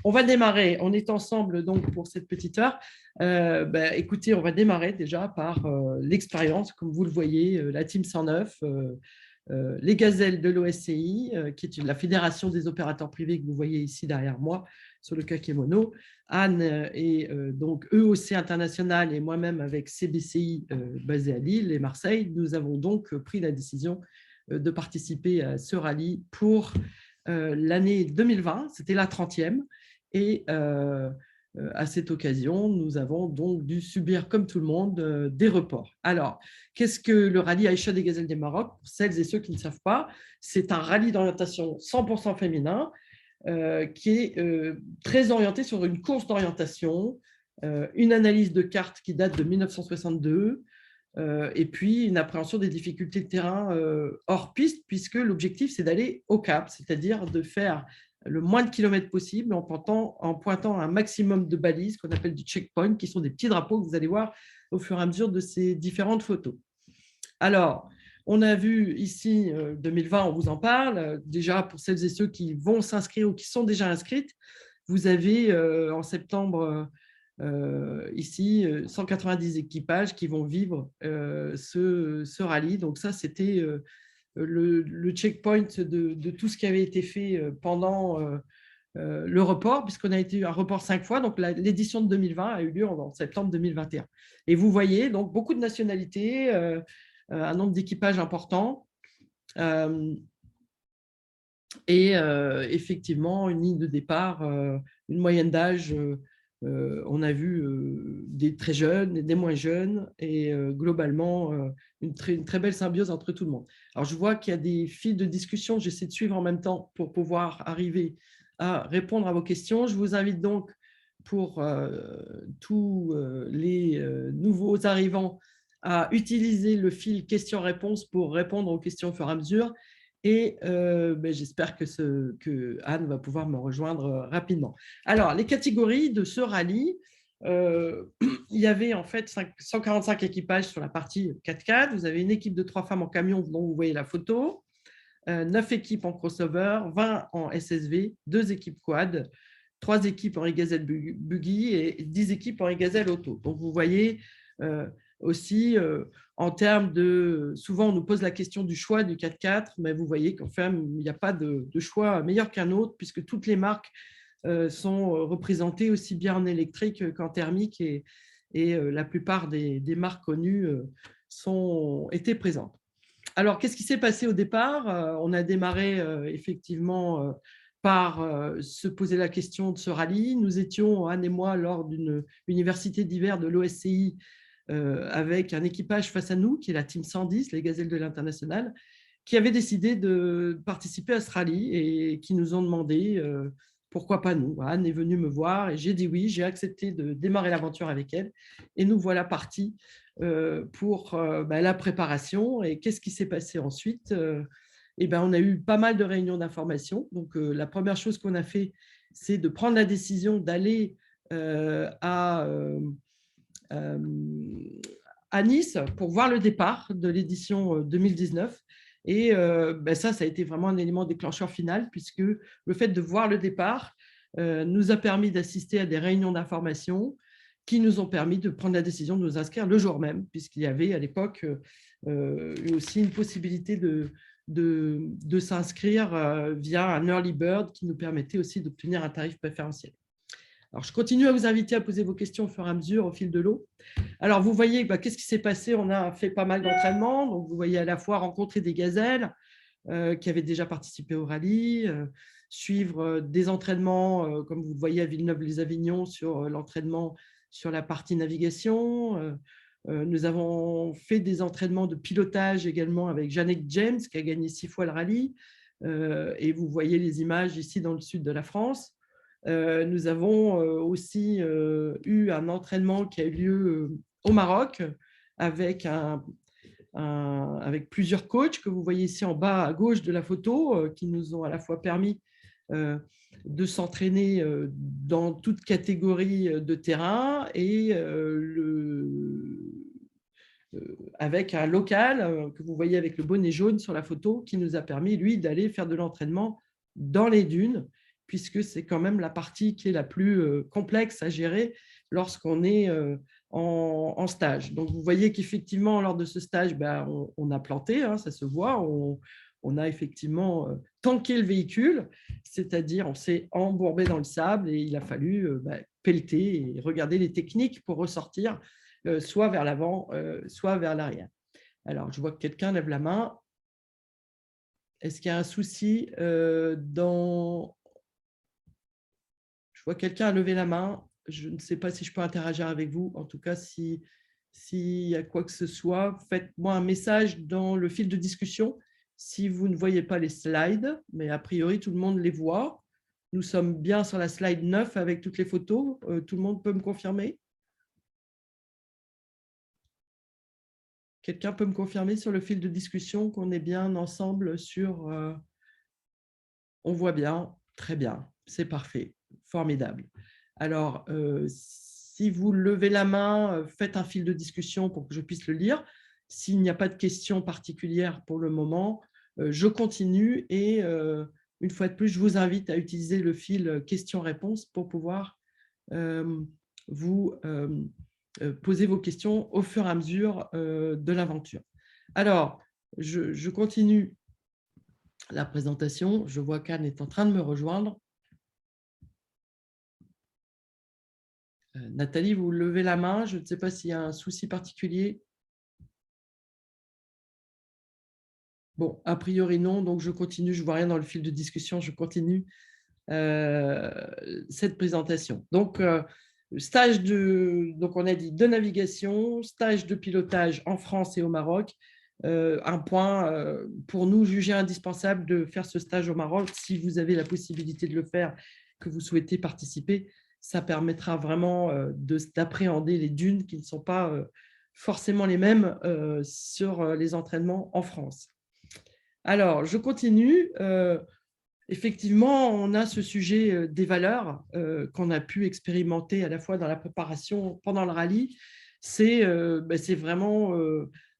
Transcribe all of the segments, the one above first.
On va démarrer. On est ensemble donc pour cette petite heure. Écoutez, on va démarrer déjà par l'expérience, comme vous le voyez, la Team 109, les gazelles de l'OSCI, qui est la fédération des opérateurs privés que vous voyez ici derrière moi sur le kakémono. Anne est donc EOC International et moi-même avec CBCI basé à Lille et Marseille. Nous avons donc pris la décision de participer à ce rallye pour l'année 2020. C'était la 30e. Et à cette occasion, nous avons donc dû subir, comme tout le monde, des reports. Alors, qu'est-ce que le rallye Aïcha des Gazelles du Maroc? Pour celles et ceux qui ne savent pas, c'est un rallye d'orientation 100% féminin qui est très orienté sur une course d'orientation, une analyse de cartes qui date de 1962, et puis une appréhension des difficultés de terrain hors piste, puisque l'objectif, c'est d'aller au cap, c'est-à-dire de faire le moins de kilomètres possible en pointant un maximum de balises qu'on appelle du checkpoint, qui sont des petits drapeaux que vous allez voir au fur et à mesure de ces différentes photos. Alors, on a vu ici 2020, on vous en parle. Déjà, pour celles et ceux qui vont s'inscrire ou qui sont déjà inscrites, vous avez en septembre ici 190 équipages qui vont vivre ce rallye. Donc ça, c'était le checkpoint de tout ce qui avait été fait pendant le report, puisqu'on a été un report 5 fois. Donc l'édition de 2020 a eu lieu en septembre 2021. Et vous voyez donc beaucoup de nationalités, un nombre d'équipages important. Et effectivement, une ligne de départ, une moyenne d'âge, on a vu des très jeunes et des moins jeunes, et globalement, une très belle symbiose entre tout le monde. Alors, je vois qu'il y a des fils de discussion, j'essaie de suivre en même temps pour pouvoir arriver à répondre à vos questions. Je vous invite donc, pour tous les nouveaux arrivants, à utiliser le fil questions-réponses pour répondre aux questions au fur et à mesure. Et j'espère que Anne va pouvoir me rejoindre rapidement. Alors, les catégories de ce rallye, il y avait en fait 145 équipages sur la partie 4x4. Vous avez une équipe de 3 femmes en camion dont vous voyez la photo, 9 équipes en crossover, 20 en SSV, 2 équipes quad, 3 équipes en e-gazelle buggy et 10 équipes en e-gazelle auto. Donc, vous voyez aussi, en termes de… Souvent, on nous pose la question du choix du 4x4, mais vous voyez qu'en fait, il n'y a pas de choix meilleur qu'un autre, puisque toutes les marques sont représentées aussi bien en électrique qu'en thermique, et la plupart des marques connues étaient présentes. Alors, qu'est-ce qui s'est passé au départ? On a démarré effectivement par se poser la question de ce rallye. Nous étions, Anne et moi, lors d'une université d'hiver de l'OSCI avec un équipage face à nous, qui est la Team 110, les Gazelles de l'International, qui avait décidé de participer à ce rallye et qui nous ont demandé pourquoi pas nous. Anne est venue me voir et j'ai dit oui, j'ai accepté de démarrer l'aventure avec elle. Et nous voilà partis pour la préparation. Et qu'est-ce qui s'est passé ensuite? On a eu pas mal de réunions d'information. Donc, la première chose qu'on a fait, c'est de prendre la décision d'aller à Nice pour voir le départ de l'édition 2019. Et ça a été vraiment un élément déclencheur final, puisque le fait de voir le départ nous a permis d'assister à des réunions d'information qui nous ont permis de prendre la décision de nous inscrire le jour même, puisqu'il y avait à l'époque eu aussi une possibilité de s'inscrire via un early bird qui nous permettait aussi d'obtenir un tarif préférentiel. Alors, je continue à vous inviter à poser vos questions au fur et à mesure, au fil de l'eau. Alors, vous voyez, qu'est-ce qui s'est passé? On a fait pas mal d'entraînements. Donc, vous voyez à la fois rencontrer des gazelles qui avaient déjà participé au rallye, suivre des entraînements, comme vous le voyez à Villeneuve-les-Avignon, sur l'entraînement sur la partie navigation. Nous avons fait des entraînements de pilotage également avec Janet James, qui a gagné 6 fois le rallye. Et vous voyez les images ici dans le sud de la France. Nous avons aussi eu un entraînement qui a eu lieu au Maroc avec avec plusieurs coachs que vous voyez ici en bas à gauche de la photo, qui nous ont à la fois permis de s'entraîner dans toute catégorie de terrain et avec un local que vous voyez avec le bonnet jaune sur la photo qui nous a permis, lui, d'aller faire de l'entraînement dans les dunes, puisque c'est quand même la partie qui est la plus complexe à gérer lorsqu'on est en stage. Donc, vous voyez qu'effectivement, lors de ce stage, on a planté, hein, ça se voit, on a effectivement tanké le véhicule, c'est-à-dire on s'est embourbé dans le sable et il a fallu pelleter et regarder les techniques pour ressortir soit vers l'avant, soit vers l'arrière. Alors, je vois que quelqu'un lève la main. Est-ce qu'il y a un souci dans… Je vois quelqu'un a levé la main. Je ne sais pas si je peux interagir avec vous. En tout cas, s'il y a quoi que ce soit, faites-moi un message dans le fil de discussion si vous ne voyez pas les slides, mais a priori, tout le monde les voit. Nous sommes bien sur la slide 9 avec toutes les photos. Tout le monde peut me confirmer? Quelqu'un peut me confirmer sur le fil de discussion qu'on est bien ensemble sur… on voit bien, très bien, c'est parfait, formidable. Alors, si vous levez la main, faites un fil de discussion pour que je puisse le lire. S'il n'y a pas de questions particulières pour le moment, je continue et une fois de plus, je vous invite à utiliser le fil questions-réponses pour pouvoir vous poser vos questions au fur et à mesure de l'aventure. Alors, je continue la présentation. Je vois qu'Anne est en train de me rejoindre. Nathalie, vous levez la main. Je ne sais pas s'il y a un souci particulier. Bon, a priori non, donc je continue. Je ne vois rien dans le fil de discussion. Je continue cette présentation. Donc, stage donc on a dit de navigation, stage de pilotage en France et au Maroc. Un point pour nous jugé indispensable de faire ce stage au Maroc. Si vous avez la possibilité de le faire, que vous souhaitez participer, ça permettra vraiment d'appréhender les dunes qui ne sont pas forcément les mêmes sur les entraînements en France. Alors, je continue. Effectivement, on a ce sujet des valeurs qu'on a pu expérimenter à la fois dans la préparation pendant le rallye. C'est vraiment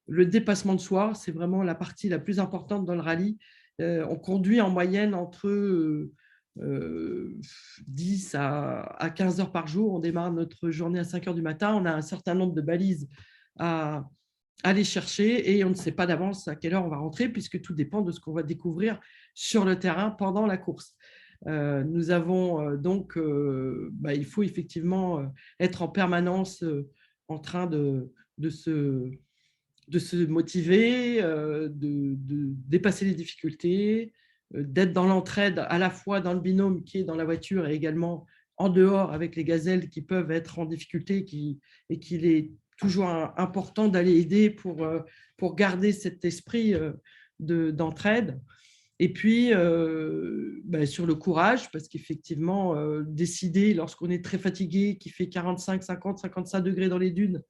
le dépassement de soi, c'est vraiment la partie la plus importante dans le rallye. On conduit en moyenne entre 10 à 15 heures par jour. On démarre notre journée à 5 heures du matin. On a un certain nombre de balises à aller chercher et on ne sait pas d'avance à quelle heure on va rentrer puisque tout dépend de ce qu'on va découvrir sur le terrain pendant la course. Nous avons donc, il faut effectivement être en permanence en train de se motiver, de dépasser les difficultés, d'être dans l'entraide à la fois dans le binôme qui est dans la voiture et également en dehors avec les gazelles qui peuvent être en difficulté et qu'il est toujours important d'aller aider pour garder cet esprit d'entraide. Et puis, sur le courage, parce qu'effectivement, décider lorsqu'on est très fatigué, qu'il fait 45, 50, 55 degrés dans les dunes,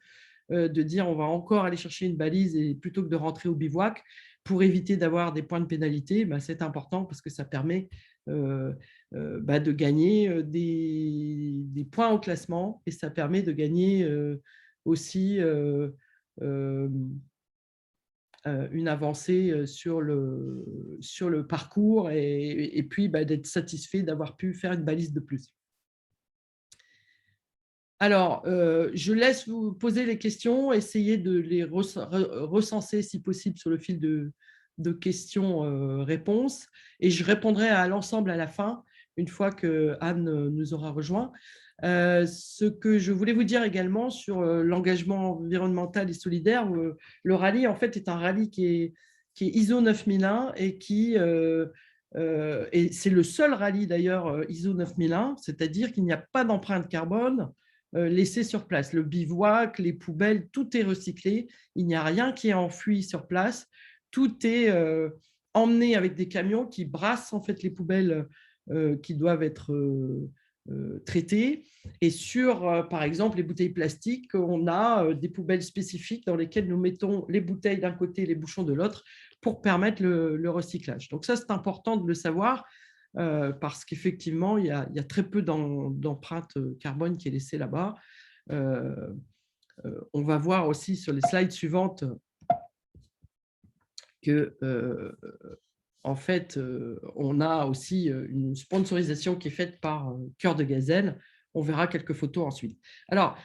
de dire on va encore aller chercher une balise et plutôt que de rentrer au bivouac pour éviter d'avoir des points de pénalité, c'est important parce que ça permet de gagner des points au classement et ça permet de gagner aussi une avancée sur le parcours et puis d'être satisfait d'avoir pu faire une balise de plus. Alors, je laisse vous poser les questions, essayer de les recenser si possible sur le fil de questions-réponses et je répondrai à l'ensemble à la fin, une fois que Anne nous aura rejoint. Ce que je voulais vous dire également sur l'engagement environnemental et solidaire, le rallye en fait est un rallye qui est ISO 9001 et et c'est le seul rallye d'ailleurs ISO 9001, c'est-à-dire qu'il n'y a pas d'empreinte carbone laissée sur place. Le bivouac, les poubelles, tout est recyclé. Il n'y a rien qui est enfoui sur place. Tout est emmené avec des camions qui brassent en fait les poubelles qui doivent être traitées. Et sur, par exemple, les bouteilles plastiques, on a des poubelles spécifiques dans lesquelles nous mettons les bouteilles d'un côté et les bouchons de l'autre pour permettre le recyclage. Donc ça, c'est important de le savoir parce qu'effectivement, il y a très peu d'empreintes carbone qui est laissée là-bas. On va voir aussi sur les slides suivantes que en fait, on a aussi une sponsorisation qui est faite par Cœur de Gazelle. On verra quelques photos ensuite. Alors,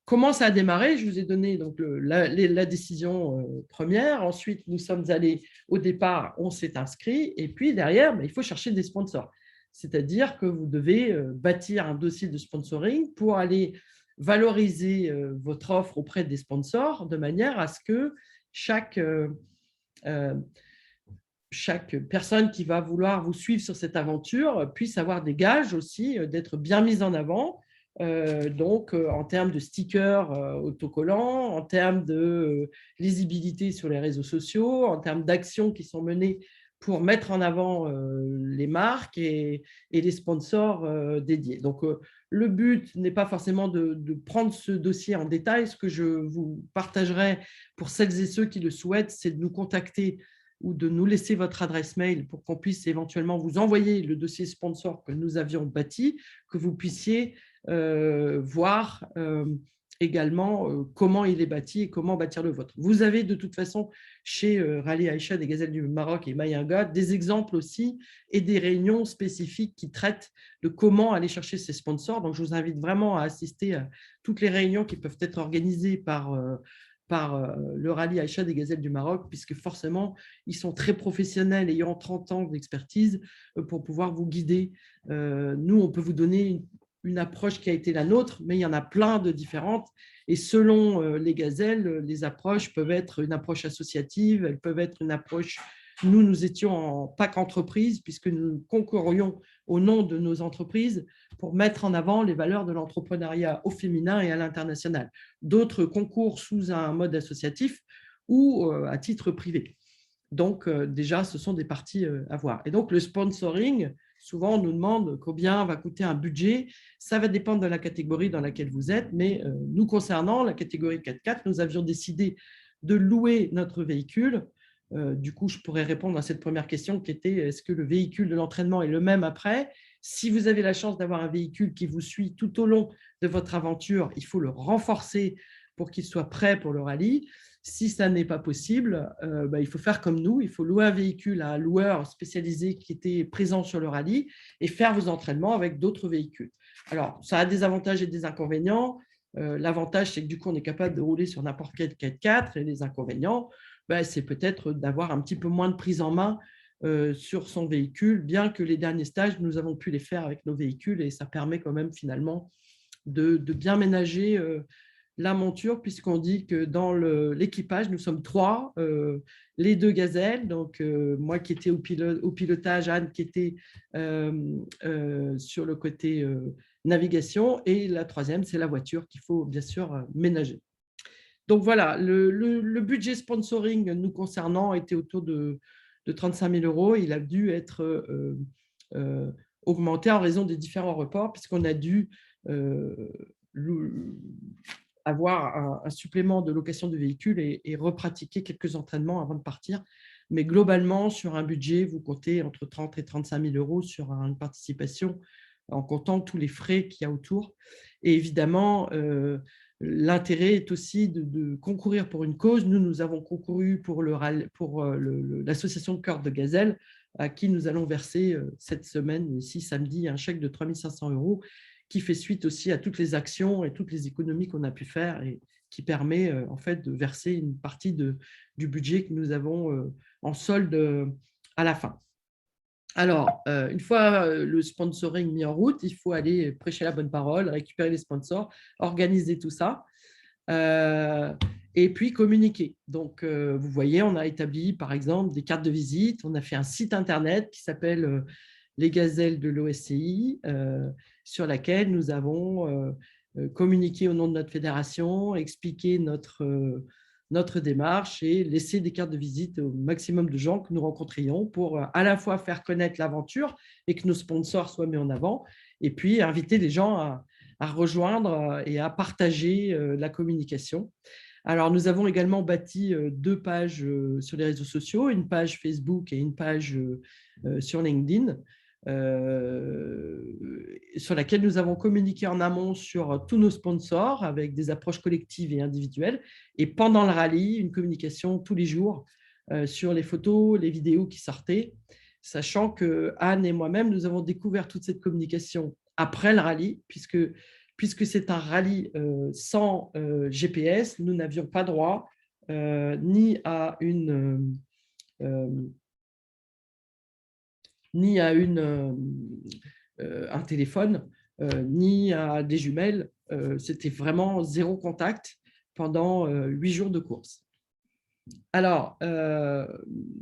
comment ça a démarré? Je vous ai donné donc la décision première. Ensuite, nous sommes allés au départ, on s'est inscrit. Et puis derrière, il faut chercher des sponsors. C'est-à-dire que vous devez bâtir un dossier de sponsoring pour aller valoriser votre offre auprès des sponsors de manière à ce que chaque chaque personne qui va vouloir vous suivre sur cette aventure puisse avoir des gages aussi d'être bien mise en avant. Donc, en termes de stickers autocollants, en termes de lisibilité sur les réseaux sociaux, en termes d'actions qui sont menées pour mettre en avant les marques et les sponsors dédiés. Donc, le but n'est pas forcément de prendre ce dossier en détail. Ce que je vous partagerai pour celles et ceux qui le souhaitent, c'est de nous contacter ou de nous laisser votre adresse mail pour qu'on puisse éventuellement vous envoyer le dossier sponsor que nous avions bâti, que vous puissiez voir également comment il est bâti et comment bâtir le vôtre. Vous avez de toute façon chez Rallye Aïcha des Gazelles du Maroc et Mayinga des exemples aussi et des réunions spécifiques qui traitent de comment aller chercher ces sponsors. Donc, je vous invite vraiment à assister à toutes les réunions qui peuvent être organisées par le Rallye Aïcha des Gazelles du Maroc, puisque forcément, ils sont très professionnels, ayant 30 ans d'expertise pour pouvoir vous guider. Nous, on peut vous donner une approche qui a été la nôtre, mais il y en a plein de différentes. Et selon les gazelles, les approches peuvent être une approche associative, elles peuvent être une approche… Nous étions en PAC entreprise, puisque nous concourions au nom de nos entreprises pour mettre en avant les valeurs de l'entrepreneuriat au féminin et à l'international. D'autres concours sous un mode associatif ou à titre privé. Donc, déjà, ce sont des parties à voir. Et donc, le sponsoring, souvent, on nous demande combien va coûter un budget. Ça va dépendre de la catégorie dans laquelle vous êtes, mais nous concernant, la catégorie 4x4, nous avions décidé de louer notre véhicule. Du coup, je pourrais répondre à cette première question qui était est-ce que le véhicule de l'entraînement est le même après? Si vous avez la chance d'avoir un véhicule qui vous suit tout au long de votre aventure, il faut le renforcer pour qu'il soit prêt pour le rallye. Si ça n'est pas possible, il faut faire comme nous, il faut louer un véhicule à un loueur spécialisé qui était présent sur le rallye et faire vos entraînements avec d'autres véhicules. Alors, ça a des avantages et des inconvénients. L'avantage, c'est que du coup, on est capable de rouler sur n'importe quel 4x4 et les inconvénients, c'est peut-être d'avoir un petit peu moins de prise en main sur son véhicule, bien que les derniers stages, nous avons pu les faire avec nos véhicules et ça permet quand même finalement de bien ménager la monture, puisqu'on dit que dans l'équipage, nous sommes 3, les 2 gazelles, donc moi qui étais au pilotage, Anne qui était sur le côté navigation, et la 3e, c'est la voiture qu'il faut bien sûr ménager. Donc voilà, le budget sponsoring nous concernant était autour de 35 000 €. Il a dû être augmenté en raison des différents reports, puisqu'on a dû avoir un supplément de location de véhicule et repratiquer quelques entraînements avant de partir. Mais globalement, sur un budget, vous comptez entre 30 et 35 000 € sur une participation en comptant tous les frais qu'il y a autour. Et évidemment, l'intérêt est aussi de concourir pour une cause. Nous avons concouru pour l'association Cœur de Gazelle, à qui nous allons verser cette semaine, ici samedi, un chèque de 3 500 € qui fait suite aussi à toutes les actions et toutes les économies qu'on a pu faire et qui permet en fait de verser une partie du budget que nous avons en solde à la fin. Alors, une fois le sponsoring mis en route, il faut aller prêcher la bonne parole, récupérer les sponsors, organiser tout ça et puis communiquer. Donc, vous voyez, on a établi par exemple des cartes de visite, on a fait un site internet qui s'appelle Les Gazelles de l'OSCI, sur laquelle nous avons communiqué au nom de notre fédération, expliqué notre démarche et laissé des cartes de visite au maximum de gens que nous rencontrions pour à la fois faire connaître l'aventure et que nos sponsors soient mis en avant, et puis inviter les gens à rejoindre et à partager la communication. Alors, nous avons également bâti 2 pages sur les réseaux sociaux, une page Facebook et une page sur LinkedIn, sur laquelle nous avons communiqué en amont sur tous nos sponsors avec des approches collectives et individuelles. Et pendant le rallye, une communication tous les jours sur les photos, les vidéos qui sortaient, sachant que Anne et moi-même, nous avons découvert toute cette communication après le rallye, puisque c'est un rallye sans GPS, nous n'avions pas droit ni à un téléphone, ni à des jumelles. C'était vraiment zéro contact pendant 8 jours de course. Alors,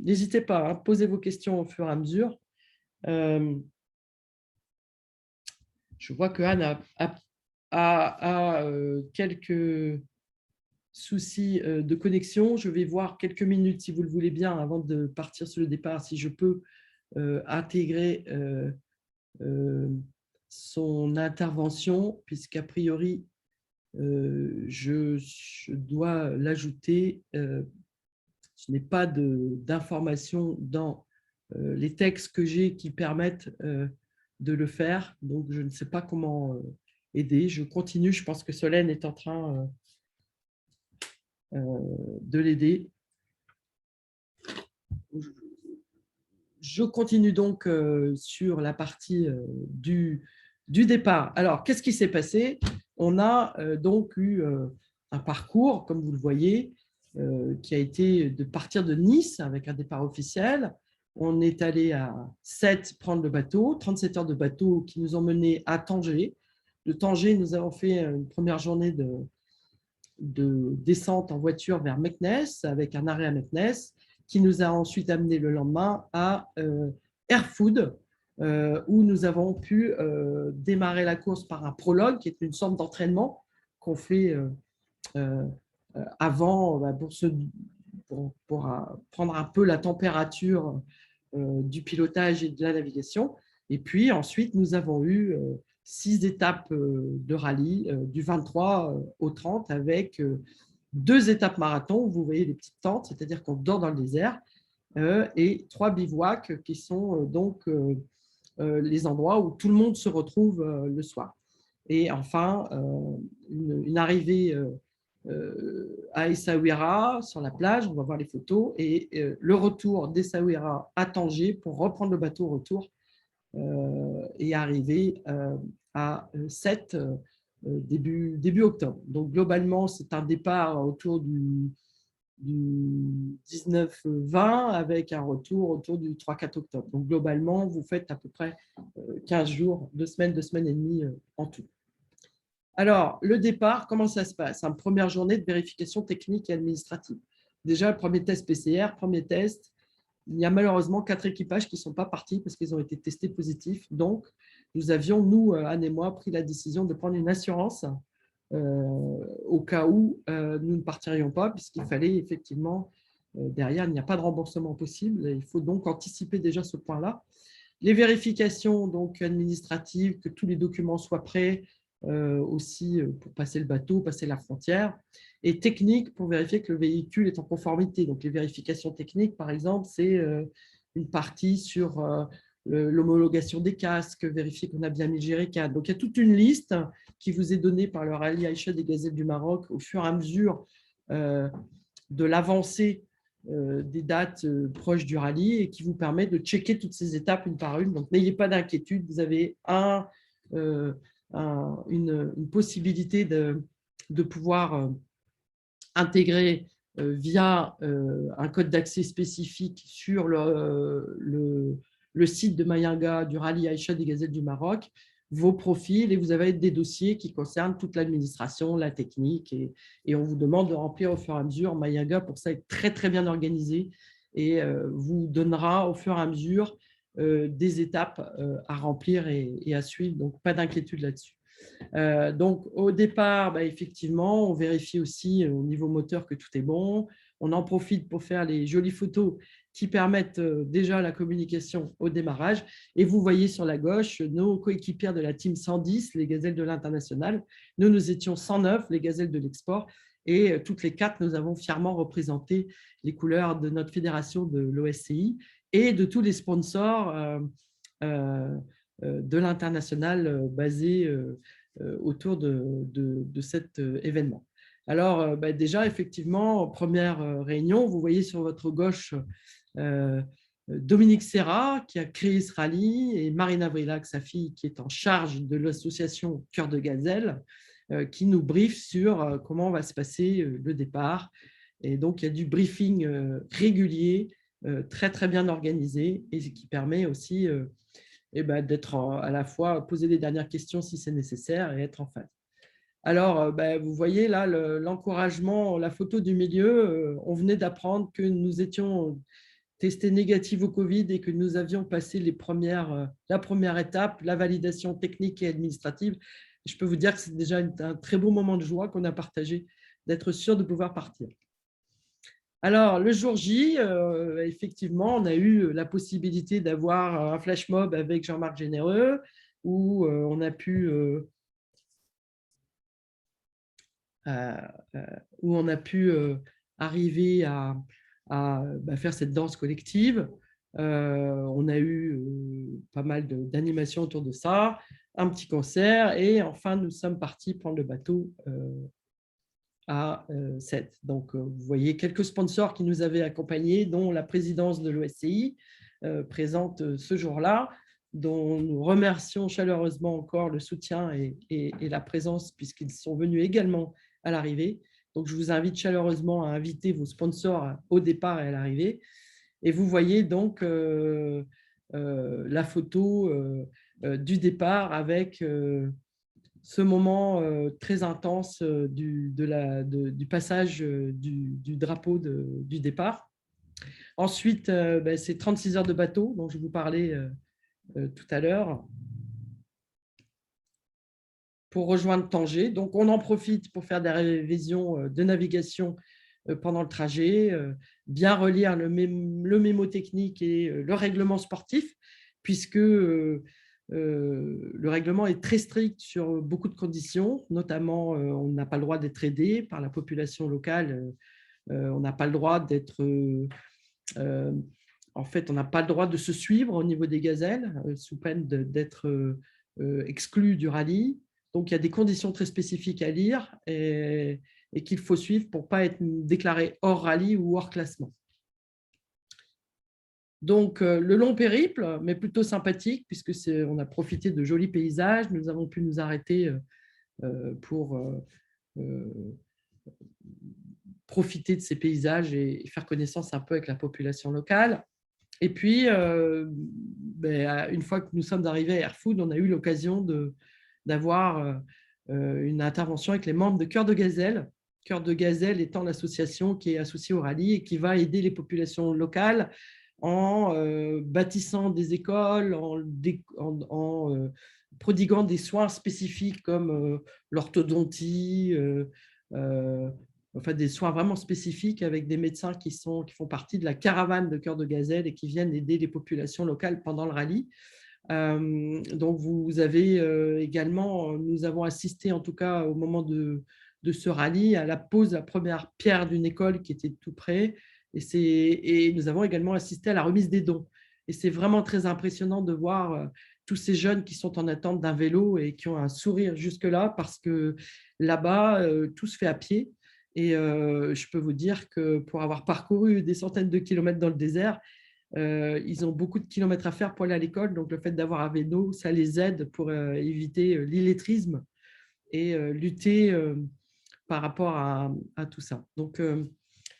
n'hésitez pas à poser vos questions au fur et à mesure. Je vois que Anne a quelques soucis de connexion. Je vais voir quelques minutes, si vous le voulez bien, avant de partir sur le départ, si je peux intégrer son intervention, puisqu'a priori, je dois l'ajouter. Je n'ai pas d'informations dans les textes que j'ai qui permettent de le faire, donc je ne sais pas comment aider. Je continue, je pense que Solène est en train de l'aider. Je continue donc sur la partie du départ. Alors, qu'est-ce qui s'est passé? On a donc eu un parcours, comme vous le voyez, qui a été de partir de Nice avec un départ officiel. On est allé à Sète prendre le bateau, 37 heures de bateau qui nous ont menés à Tanger. De Tanger, nous avons fait une première journée de descente en voiture vers Meknès, avec un arrêt à Meknès, qui nous a ensuite amené le lendemain à Erfoud, où nous avons pu démarrer la course par un prologue, qui est une sorte d'entraînement qu'on fait avant pour prendre un peu la température du pilotage et de la navigation. Et puis ensuite, nous avons eu 6 étapes de rallye du 23 au 30 avec 2 étapes marathon. Vous voyez les petites tentes, c'est-à-dire qu'on dort dans le désert, et 3 bivouacs qui sont donc les endroits où tout le monde se retrouve le soir. Et enfin, une arrivée à Essaouira, sur la plage, on va voir les photos, et le retour d'Essaouira à Tanger pour reprendre le bateau au retour et arriver à 7 début octobre. Donc globalement, c'est un départ autour du 19-20 avec un retour autour du 3-4 octobre. Donc globalement, vous faites à peu près 15 jours, 2 semaines et demie en tout. Alors, le départ, comment ça se passe? Une première journée de vérification technique et administrative. Déjà, le premier test PCR, premier test, il y a malheureusement 4 équipages qui ne sont pas partis parce qu'ils ont été testés positifs. Donc, nous avions, nous, Anne et moi, pris la décision de prendre une assurance au cas où nous ne partirions pas, puisqu'il fallait effectivement, derrière, il n'y a pas de remboursement possible. Il faut donc anticiper déjà ce point-là. Les vérifications donc, administratives, que tous les documents soient prêts, aussi pour passer le bateau, passer la frontière, et techniques pour vérifier que le véhicule est en conformité. Donc, les vérifications techniques, par exemple, c'est une partie sur l'homologation des casques, vérifier qu'on a bien mis le jerrycan. Donc, il y a toute une liste qui vous est donnée par le rallye Aïcha des Gazelles du Maroc au fur et à mesure de l'avancée des dates proches du rallye et qui vous permet de checker toutes ces étapes une par une. Donc, n'ayez pas d'inquiétude, vous avez une possibilité de pouvoir intégrer via un code d'accès spécifique sur le site de Mayinga du rallye Aïcha des Gazelles du Maroc, vos profils, et vous avez des dossiers qui concernent toute l'administration, la technique, et on vous demande de remplir au fur et à mesure. Mayinga, pour ça, est très, très bien organisé et vous donnera au fur et à mesure des étapes à remplir et à suivre, donc pas d'inquiétude là-dessus. Donc, au départ, effectivement, on vérifie aussi au niveau moteur que tout est bon. On en profite pour faire les jolies photos qui permettent déjà la communication au démarrage. Et vous voyez sur la gauche nos coéquipières de la team 110, les gazelles de l'international. Nous étions 109, les gazelles de l'export. Et toutes les 4, nous avons fièrement représenté les couleurs de notre fédération de l'OSCI et de tous les sponsors de l'international basé autour de cet événement. Alors, déjà, effectivement, première réunion, vous voyez sur votre gauche Dominique Serra, qui a créé ce rallye, et Marina Vrilac, sa fille, qui est en charge de l'association Cœur de Gazelle, qui nous briefe sur comment va se passer le départ. Et donc, il y a du briefing régulier, très, très bien organisé, et qui permet aussi d'être à la fois poser les dernières questions si c'est nécessaire et être en phase. Alors, vous voyez là l'encouragement, la photo du milieu. On venait d'apprendre que nous étions testés négatifs au Covid et que nous avions passé la première étape, la validation technique et administrative. Je peux vous dire que c'est déjà un très beau moment de joie qu'on a partagé, d'être sûr de pouvoir partir. Alors, le jour J, effectivement, on a eu la possibilité d'avoir un flash mob avec Jean-Marc Généreux, où on a pu arriver à faire cette danse collective. On a eu pas mal d'animations autour de ça, un petit concert, et enfin, nous sommes partis prendre le bateau à Sète. Donc, vous voyez quelques sponsors qui nous avaient accompagnés, dont la présidence de l'OSCI, présente ce jour-là, dont nous remercions chaleureusement encore le soutien et la présence, puisqu'ils sont venus également à l'arrivée. Donc, je vous invite chaleureusement à inviter vos sponsors au départ et à l'arrivée. Et vous voyez donc la photo du départ avec ce moment très intense du passage du drapeau du départ. Ensuite, c'est 36 heures de bateau dont je vous parlais tout à l'heure pour rejoindre Tanger. Donc, on en profite pour faire des révisions de navigation pendant le trajet, bien relire le mémo technique et le règlement sportif, puisque le règlement est très strict sur beaucoup de conditions, notamment on n'a pas le droit d'être aidé par la population locale, on n'a pas le droit d'être… en fait, on n'a pas le droit de se suivre au niveau des gazelles, sous peine d'être exclu du rallye. Donc, il y a des conditions très spécifiques à lire et qu'il faut suivre pour ne pas être déclaré hors rallye ou hors classement. Donc, le long périple, mais plutôt sympathique, puisque on a profité de jolis paysages. Nous avons pu nous arrêter pour profiter de ces paysages et faire connaissance un peu avec la population locale. Et puis, une fois que nous sommes arrivés à Airfood, on a eu l'occasion d'avoir une intervention avec les membres de Cœur de Gazelle. Cœur de Gazelle étant l'association qui est associée au rallye et qui va aider les populations locales en bâtissant des écoles, en prodiguant des soins spécifiques comme l'orthodontie, enfin des soins vraiment spécifiques avec des médecins qui font partie de la caravane de Cœur de Gazelle et qui viennent aider les populations locales pendant le rallye. Donc, vous avez également, nous avons assisté en tout cas au moment de ce rallye à la pose de la première pierre d'une école qui était tout près, et nous avons également assisté à la remise des dons. Et c'est vraiment très impressionnant de voir tous ces jeunes qui sont en attente d'un vélo et qui ont un sourire jusque-là, parce que là-bas, tout se fait à pied. Et je peux vous dire que pour avoir parcouru des centaines de kilomètres dans le désert, ils ont beaucoup de kilomètres à faire pour aller à l'école. Donc, le fait d'avoir un vélo, ça les aide pour éviter l'illettrisme et lutter par rapport à tout ça.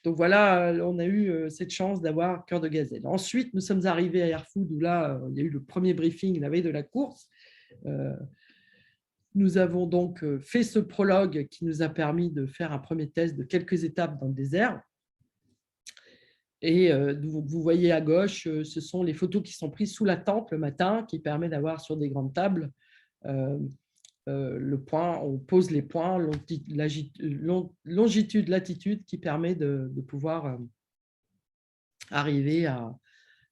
Donc voilà, on a eu cette chance d'avoir Cœur de Gazelle. Ensuite, nous sommes arrivés à Airfood, où là, il y a eu le premier briefing la veille de la course. Nous avons donc fait ce prologue qui nous a permis de faire un premier test de quelques étapes dans le désert. Et vous voyez à gauche, ce sont les photos qui sont prises sous la tente le matin, qui permet d'avoir sur des grandes tables le point, on pose les points, longitude, latitude, qui permet de pouvoir arriver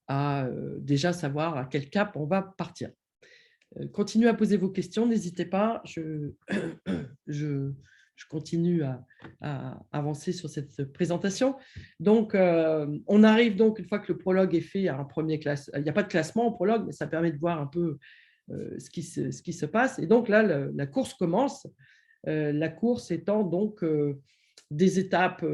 à déjà savoir à quel cap on va partir. Continuez à poser vos questions, n'hésitez pas, je continue à avancer sur cette présentation. Donc, on arrive donc, une fois que le prologue est fait, à un premier classement. Il n'y a pas de classement au prologue, mais ça permet de voir un peu ce qui se passe. Et donc là, la course commence. La course étant donc des étapes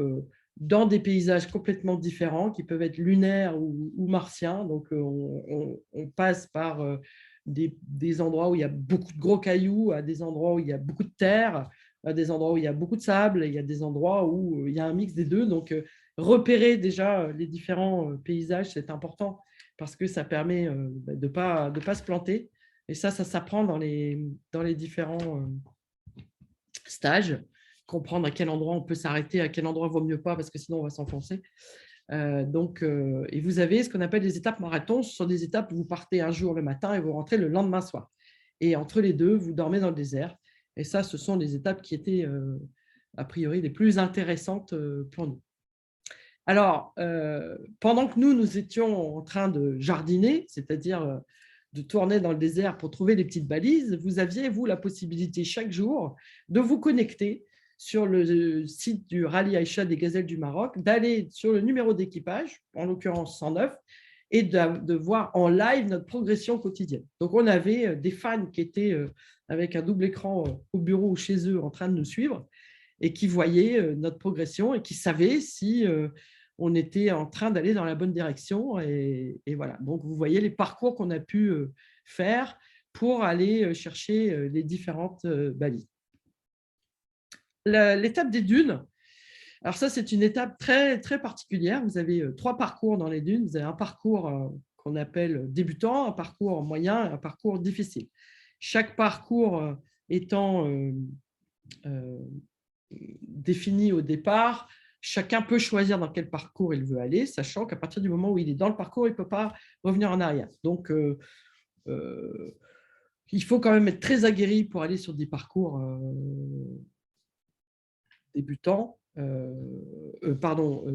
dans des paysages complètement différents qui peuvent être lunaires ou martiens. Donc, on passe par des endroits où il y a beaucoup de gros cailloux, à des endroits où il y a beaucoup de terre, à des endroits où il y a beaucoup de sable, et il y a des endroits où il y a un mix des deux. Donc, repérer déjà les différents paysages, c'est important parce que ça permet de pas se planter. Et ça s'apprend dans les différents stages, comprendre à quel endroit on peut s'arrêter, à quel endroit vaut mieux pas, parce que sinon on va s'enfoncer. Et vous avez ce qu'on appelle des étapes marathons. Ce sont des étapes où vous partez un jour le matin et vous rentrez le lendemain soir. Et entre les deux, vous dormez dans le désert. Et ça, ce sont les étapes qui étaient a priori les plus intéressantes pour nous. Alors, pendant que nous étions en train de jardiner, c'est-à-dire de tourner dans le désert pour trouver les petites balises, vous aviez, vous, la possibilité chaque jour de vous connecter sur le site du Rallye Aïcha des Gazelles du Maroc, d'aller sur le numéro d'équipage, en l'occurrence 109, et de voir en live notre progression quotidienne. Donc, on avait des fans qui étaient avec un double écran au bureau ou chez eux en train de nous suivre et qui voyaient notre progression et qui savaient si on était en train d'aller dans la bonne direction. Et voilà. Donc, vous voyez les parcours qu'on a pu faire pour aller chercher les différentes balises. L'étape des dunes, alors ça, c'est une étape très, très particulière. Vous avez 3 parcours dans les dunes. Vous avez un parcours qu'on appelle débutant, un parcours moyen et un parcours difficile. Chaque parcours étant défini au départ, chacun peut choisir dans quel parcours il veut aller, sachant qu'à partir du moment où il est dans le parcours, il ne peut pas revenir en arrière. Donc, il faut quand même être très aguerri pour aller sur des parcours débutants,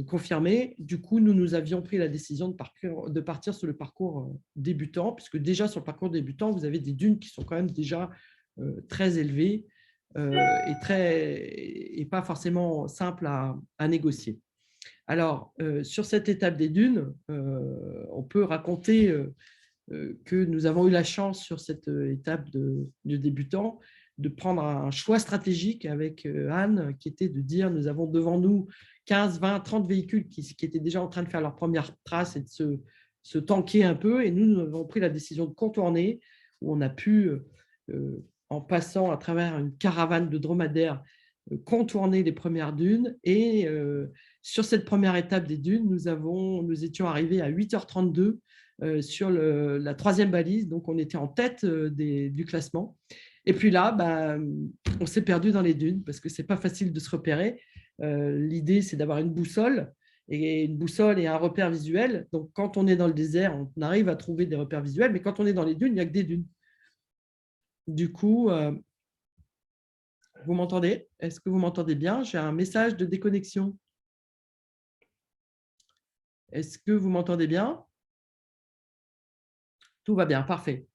confirmés. Du coup, nous avions pris la décision de partir sur le parcours débutant, puisque déjà sur le parcours débutant, vous avez des dunes qui sont quand même déjà très élevées et pas forcément simples à négocier. Alors, sur cette étape des dunes, on peut raconter que nous avons eu la chance sur cette étape de débutant de prendre un choix stratégique avec Anne, qui était de dire nous avons devant nous 15, 20, 30 véhicules qui étaient déjà en train de faire leur première trace et de se tanker un peu. Et nous avons pris la décision de contourner, où on a pu, en passant à travers une caravane de dromadaires, contourner les premières dunes. Et sur cette première étape des dunes, nous étions arrivés à 8h32 sur la 3e balise. Donc, on était en tête du classement. Et puis là, on s'est perdu dans les dunes parce que ce n'est pas facile de se repérer. L'idée, c'est d'avoir une boussole et un repère visuel. Donc, quand on est dans le désert, on arrive à trouver des repères visuels, mais quand on est dans les dunes, il n'y a que des dunes. Du coup, vous m'entendez? Est-ce que vous m'entendez bien? J'ai un message de déconnexion. Est-ce que vous m'entendez bien? Tout va bien, parfait.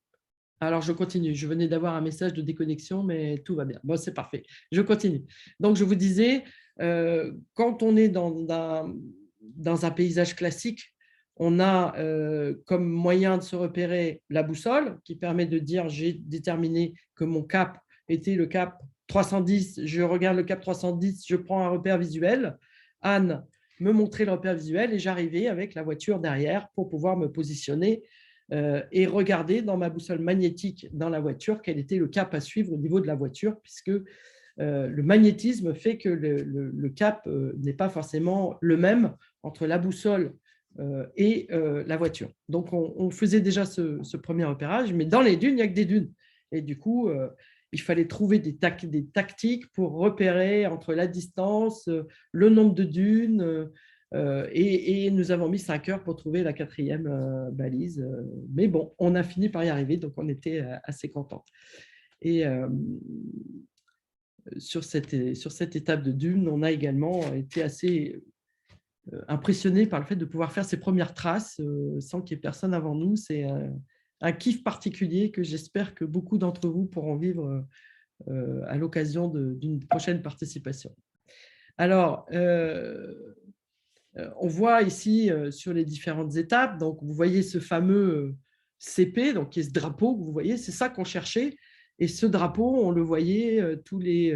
Alors, je continue. Je venais d'avoir un message de déconnexion, mais tout va bien. Bon, c'est parfait. Je continue. Donc, je vous disais, quand on est dans un paysage classique, on a comme moyen de se repérer la boussole qui permet de dire j'ai déterminé que mon cap était le cap 310. Je regarde le cap 310, je prends un repère visuel. Anne me montrait le repère visuel et j'arrivais avec la voiture derrière pour pouvoir me positionner et regarder dans ma boussole magnétique dans la voiture quel était le cap à suivre au niveau de la voiture, puisque le magnétisme fait que le cap n'est pas forcément le même entre la boussole et la voiture. Donc, on faisait déjà ce premier repérage, mais dans les dunes, il n'y a que des dunes. Et du coup, il fallait trouver des tactiques pour repérer entre la distance, le nombre de dunes, et nous avons mis 5 heures pour trouver la 4e balise. Mais bon, on a fini par y arriver, donc on était assez contents. Et sur cette étape de dunes, on a également été assez impressionné par le fait de pouvoir faire ces premières traces sans qu'il y ait personne avant nous. C'est un kiff particulier que j'espère que beaucoup d'entre vous pourront vivre à l'occasion d'une prochaine participation. Alors, on voit ici sur les différentes étapes, donc vous voyez ce fameux CP, donc qui est ce drapeau que vous voyez, c'est ça qu'on cherchait. Et ce drapeau, on le voyait tous les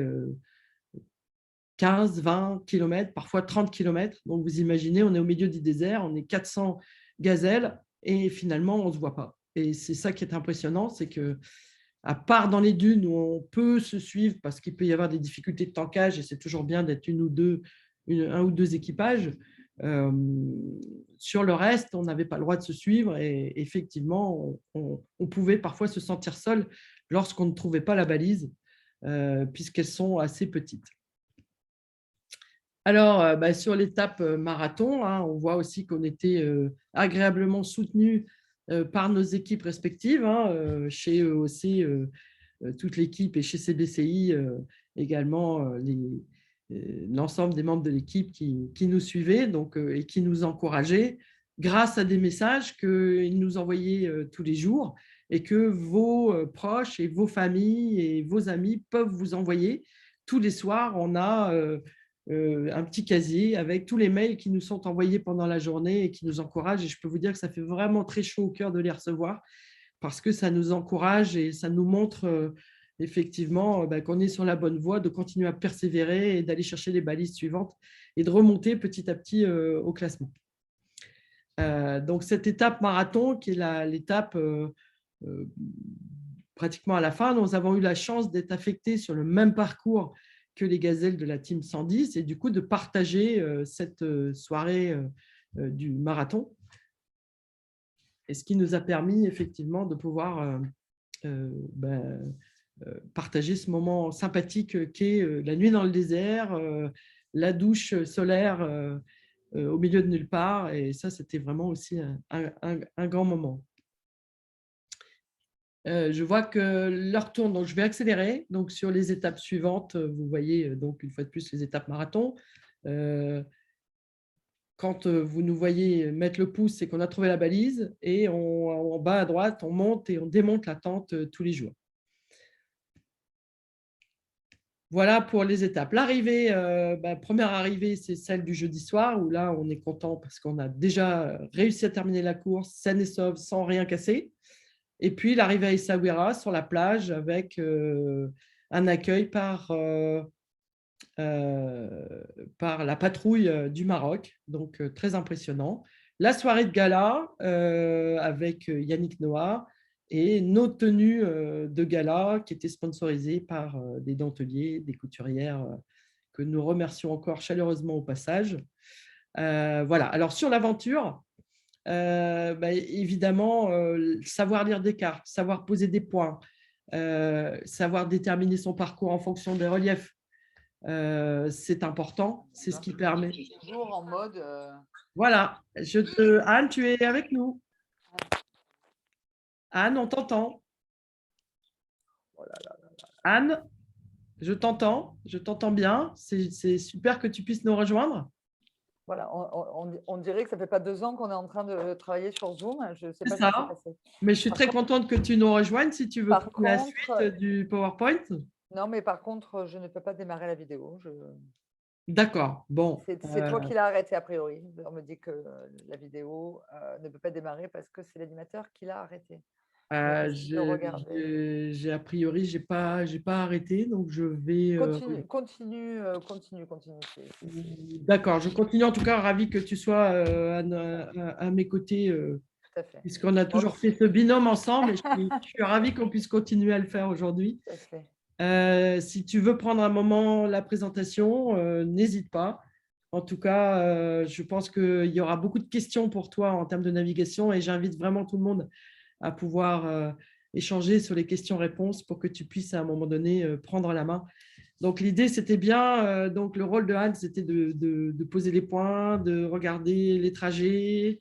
15, 20 km, parfois 30 km. Donc, vous imaginez, on est au milieu du désert, on est 400 gazelles et finalement, on ne se voit pas. Et c'est ça qui est impressionnant, c'est que, à part dans les dunes où on peut se suivre parce qu'il peut y avoir des difficultés de tankage et c'est toujours bien d'être un ou deux équipages, sur le reste, on n'avait pas le droit de se suivre et effectivement, on pouvait parfois se sentir seul lorsqu'on ne trouvait pas la balise, puisqu'elles sont assez petites. Alors, sur l'étape marathon, hein, on voit aussi qu'on était agréablement soutenus par nos équipes respectives, hein, chez EOC, toute l'équipe, et chez CBCI également, l'ensemble des membres de l'équipe qui nous suivaient donc, et qui nous encourageaient grâce à des messages qu'ils nous envoyaient tous les jours et que vos proches et vos familles et vos amis peuvent vous envoyer. Tous les soirs, on a un petit casier avec tous les mails qui nous sont envoyés pendant la journée et qui nous encouragent. Et je peux vous dire que ça fait vraiment très chaud au cœur de les recevoir parce que ça nous encourage et ça nous montre effectivement qu'on est sur la bonne voie, de continuer à persévérer et d'aller chercher les balises suivantes et de remonter petit à petit au classement. Donc, cette étape marathon, qui est l'étape pratiquement à la fin, nous avons eu la chance d'être affectés sur le même parcours que les gazelles de la team 110 et du coup de partager cette soirée du marathon. Et ce qui nous a permis effectivement de pouvoir partager ce moment sympathique qu'est la nuit dans le désert, la douche solaire au milieu de nulle part. Et ça, c'était vraiment aussi un grand moment. Je vois que l'heure tourne, donc je vais accélérer. Donc, sur les étapes suivantes, vous voyez donc une fois de plus les étapes marathon. Quand vous nous voyez mettre le pouce, c'est qu'on a trouvé la balise et en bas à droite, on monte et on démonte la tente tous les jours. Voilà pour les étapes. L'arrivée, première arrivée, c'est celle du jeudi soir où là, on est content parce qu'on a déjà réussi à terminer la course saine et sauve sans rien casser. Et puis l'arrivée à Essaouira sur la plage avec un accueil par la patrouille du Maroc, donc très impressionnant. La soirée de gala avec Yannick Noah et nos tenues de gala qui étaient sponsorisées par des denteliers, des couturières que nous remercions encore chaleureusement au passage. Voilà, alors sur l'aventure, évidemment, savoir lire des cartes, savoir poser des points, savoir déterminer son parcours en fonction des reliefs, c'est important, c'est ce qui permet. Toujours en mode. Voilà, Anne, tu es avec nous. Anne, on t'entend. Oh là là là là. Anne, je t'entends bien. C'est super que tu puisses nous rejoindre. Voilà, on dirait que ça fait pas 2 ans qu'on est en train de travailler sur Zoom. Je ne sais pas C'est ce qui s'est ça. passé. Mais je suis très contente que tu nous rejoignes si tu veux Par prendre la contre, suite du PowerPoint. non, mais par contre, je ne peux pas démarrer la vidéo. D'accord, bon. C'est toi qui l'as arrêté a priori. On me dit que la vidéo ne peut pas démarrer parce que c'est l'animateur qui l'a arrêté. J'ai a priori, j'ai pas arrêté, donc je vais. Continue. D'accord, je continue. En tout cas, ravi que tu sois à mes côtés, Tout à fait. puisqu'on a toujours fait ce binôme ensemble. Et je suis ravie qu'on puisse continuer à le faire aujourd'hui. Tout à fait. Si tu veux prendre un moment la présentation, n'hésite pas. En tout cas, je pense qu'il y aura beaucoup de questions pour toi en termes de navigation et j'invite vraiment tout le monde à pouvoir échanger sur les questions-réponses pour que tu puisses à un moment donné prendre la main. Donc, l'idée, c'était bien. Donc, le rôle de Anne, c'était de poser les points, de regarder les trajets,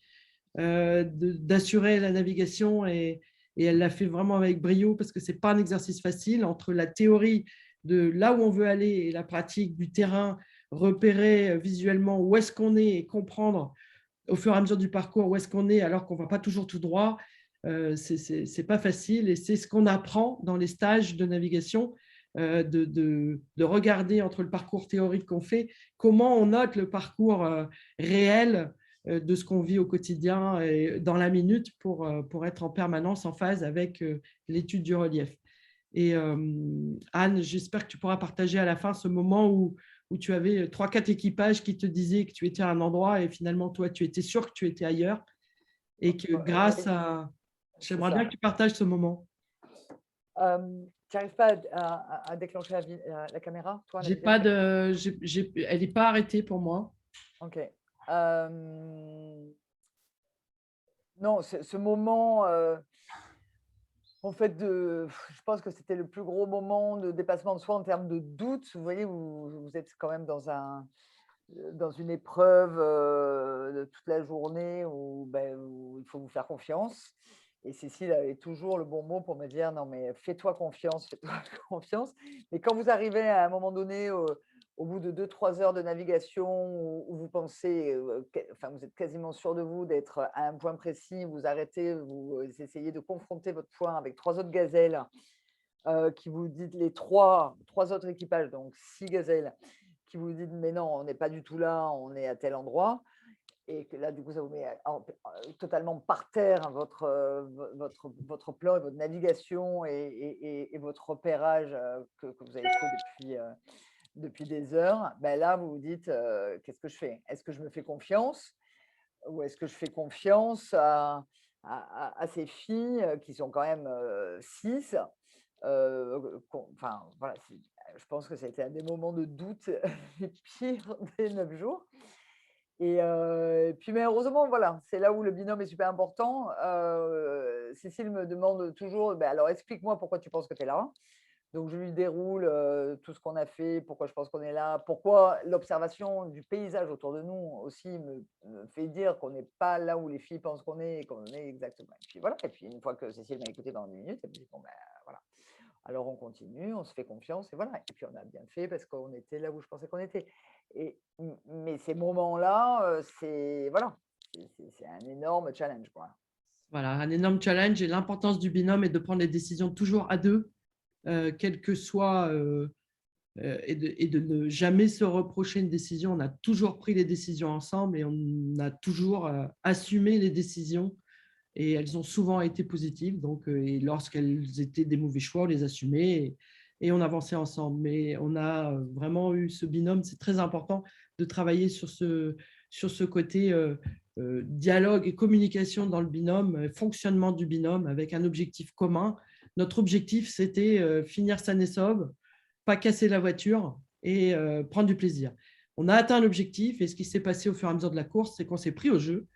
d'assurer la navigation et elle l'a fait vraiment avec brio parce que ce n'est pas un exercice facile entre la théorie de là où on veut aller et la pratique du terrain, repérer visuellement où est-ce qu'on est et comprendre au fur et à mesure du parcours où est-ce qu'on est alors qu'on ne va pas toujours tout droit. Ce n'est pas facile et c'est ce qu'on apprend dans les stages de navigation, de regarder entre le parcours théorique qu'on fait, comment on note le parcours réel de ce qu'on vit au quotidien et dans la minute pour être en permanence en phase avec l'étude du relief. Et Anne, j'espère que tu pourras partager à la fin ce moment où où tu avais 3-4 équipages qui te disaient que tu étais à un endroit et finalement, toi, tu étais sûr que tu étais ailleurs et que grâce Oui, à… c'est J'aimerais bien que ça. tu partages ce moment. Tu n'arrives pas à déclencher la caméra, toi, la J'ai pas vidéo? de… Elle n'est pas arrêtée pour moi. Ok. Euh, non, ce moment, en fait, je pense que c'était le plus gros moment de dépassement de soi en termes de doute. Vous voyez, vous êtes quand même dans une épreuve de toute la journée où il faut vous faire confiance. Et Cécile avait toujours le bon mot pour me dire non, mais fais-toi confiance, fais-toi confiance. Mais quand vous arrivez à un moment donné, au bout de 2-3 heures de navigation, où vous pensez, enfin, vous êtes quasiment sûr de vous, d'être à un point précis, vous arrêtez, vous essayez de confronter votre point avec 3 autres gazelles qui vous dites trois autres équipages, donc 6 gazelles, qui vous dites mais non, on n'est pas du tout là, on est à tel endroit. Et que là, du coup, ça vous met totalement par terre hein, votre plan et votre navigation et votre repérage que vous avez fait depuis des heures. Ben là, vous vous dites, qu'est-ce que je fais? Est-ce que je me fais confiance ou est-ce que je fais confiance à ces filles qui sont quand même 6 enfin, voilà, je pense que c'était un des moments de doute les pires des 9 jours. Et puis, mais heureusement, voilà, c'est là où le binôme est super important. Cécile me demande toujours, ben alors explique-moi pourquoi tu penses que tu es là. Donc, je lui déroule tout ce qu'on a fait, pourquoi je pense qu'on est là, pourquoi l'observation du paysage autour de nous aussi me fait dire qu'on n'est pas là où les filles pensent qu'on est et qu'on est exactement. Et puis voilà, et puis une fois que Cécile m'a écouté pendant 10 minutes, elle me dit, bon ben voilà, alors on continue, on se fait confiance et voilà. Et puis on a bien fait parce qu'on était là où je pensais qu'on était. Mais ces moments-là, c'est voilà, c'est un énorme challenge, quoi. Voilà, un énorme challenge et l'importance du binôme est de prendre les décisions toujours à deux, quel que soit, et de ne jamais se reprocher une décision. On a toujours pris les décisions ensemble et on a toujours assumé les décisions et elles ont souvent été positives. Donc, et lorsqu'elles étaient des mauvais choix, on les assumait et on avançait ensemble. Mais on a vraiment eu ce binôme. C'est très important de travailler sur ce côté dialogue et communication dans le binôme, fonctionnement du binôme avec un objectif commun. Notre objectif, c'était finir sain et sauve, pas casser la voiture et prendre du plaisir. On a atteint l'objectif et ce qui s'est passé au fur et à mesure de la course, c'est qu'on s'est pris au jeu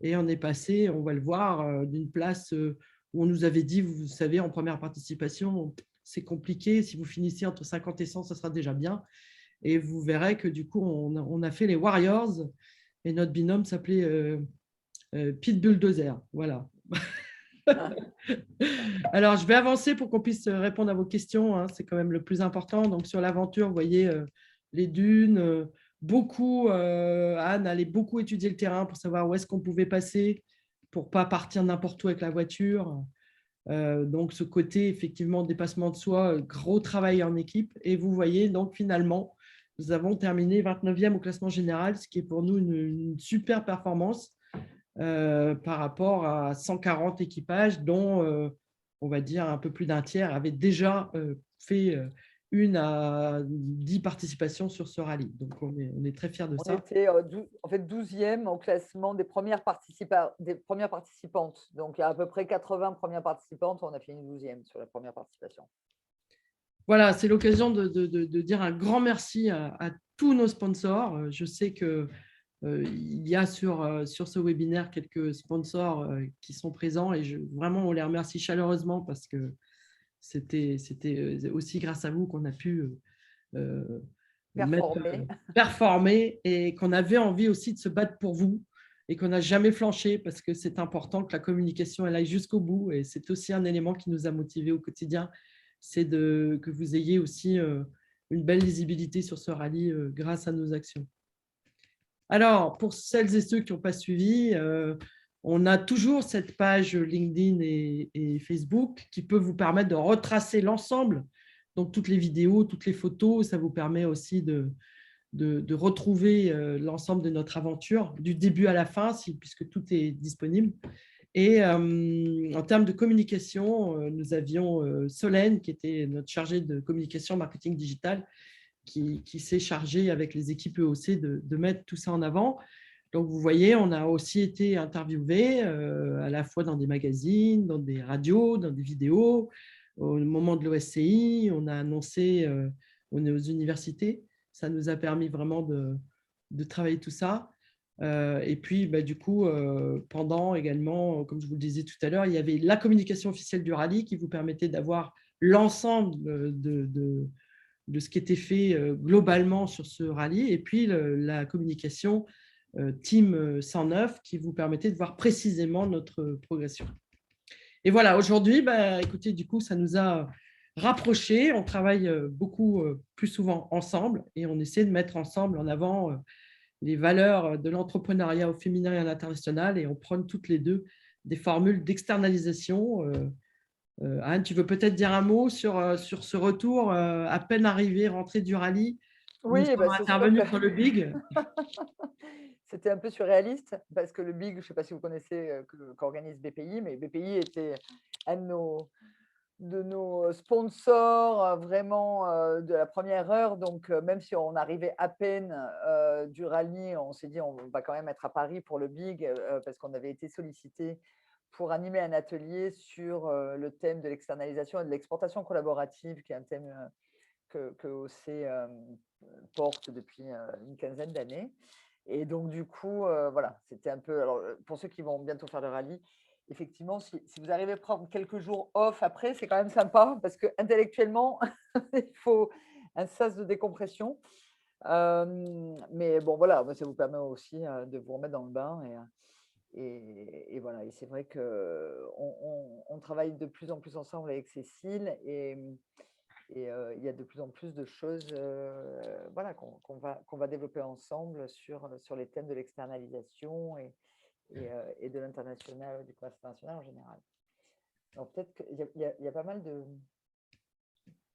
et on est passé, on va le voir, d'une place où on nous avait dit, vous savez, en première participation, c'est compliqué, si vous finissez entre 50 et 100, ça sera déjà bien. Et vous verrez que du coup, on a fait les Warriors et notre binôme s'appelait Pete Bulldozer. Voilà. Alors, je vais avancer pour qu'on puisse répondre à vos questions. Hein. C'est quand même le plus important. Donc, sur l'aventure, vous voyez les dunes. Anne allait beaucoup étudier le terrain pour savoir où est-ce qu'on pouvait passer pour ne pas partir n'importe où avec la voiture. Donc, ce côté, effectivement, dépassement de soi, gros travail en équipe. Et vous voyez, donc, finalement, nous avons terminé 29e au classement général, ce qui est pour nous une super performance par rapport à 140 équipages, dont, on va dire, un peu plus d'un tiers avaient déjà fait 1 à 10 participations sur ce rallye. Donc, on est très fiers de On ça. était en fait 12e au classement des premières participantes. Donc, il y a à peu près 80 premières participantes. On a fini 12e sur la première participation. Voilà, c'est l'occasion de dire un grand merci à tous nos sponsors. Je sais que il y a sur ce webinaire quelques sponsors qui sont présents et vraiment, on les remercie chaleureusement parce que c'était aussi grâce à vous qu'on a pu Performé. performer et qu'on avait envie aussi de se battre pour vous et qu'on n'a jamais flanché parce que c'est important que la communication elle aille jusqu'au bout et c'est aussi un élément qui nous a motivés au quotidien, c'est que vous ayez aussi une belle lisibilité sur ce rallye grâce à nos actions. Alors, pour celles et ceux qui n'ont pas suivi, on a toujours cette page LinkedIn et Facebook qui peut vous permettre de retracer l'ensemble, donc toutes les vidéos, toutes les photos. Ça vous permet aussi de retrouver l'ensemble de notre aventure, du début à la fin, puisque tout est disponible. Et en termes de communication, nous avions Solène, qui était notre chargée de communication marketing digital, qui s'est chargé avec les équipes EOC de mettre tout ça en avant. Donc, vous voyez, on a aussi été interviewé à la fois dans des magazines, dans des radios, dans des vidéos. Au moment de l'OSCI, on a annoncé, on est aux universités. Ça nous a permis vraiment de travailler tout ça. Et puis, du coup, pendant également, comme je vous le disais tout à l'heure, il y avait la communication officielle du rallye qui vous permettait d'avoir l'ensemble de ce qui était fait globalement sur ce rallye, et puis la communication Team 109 qui vous permettait de voir précisément notre progression. Et voilà, aujourd'hui, écoutez, du coup, ça nous a rapprochés. On travaille beaucoup plus souvent ensemble et on essaie de mettre ensemble en avant les valeurs de l'entrepreneuriat au féminin et à l'international, et on prône toutes les deux des formules d'externalisation. Anne, tu veux peut-être dire un mot sur ce retour à peine arrivé, rentré du rallye? Nous Oui, sommes c'est sûr intervenus que sur le Big. c'était un peu surréaliste parce que le Big, je ne sais pas si vous connaissez, qu'organise BPI, mais BPI était un de nos sponsors vraiment de la première heure. Donc, même si on arrivait à peine du rallye, on s'est dit on va quand même être à Paris pour le Big parce qu'on avait été sollicité pour animer un atelier sur le thème de l'externalisation et de l'exportation collaborative, qui est un thème que OC porte depuis une quinzaine d'années. Et donc, du coup, voilà, c'était un peu… Alors, pour ceux qui vont bientôt faire le rallye, effectivement, si vous arrivez à prendre quelques jours off après, c'est quand même sympa parce que intellectuellement, il faut un sas de décompression. Mais bon, voilà, ça vous permet aussi de vous remettre dans le bain. Et voilà, et c'est vrai qu'on travaille de plus en plus ensemble avec Cécile et il y a de plus en plus de choses voilà, qu'on va développer ensemble sur les thèmes de l'externalisation et de l'international, du commerce international en général. Donc peut-être qu'il y a pas mal de…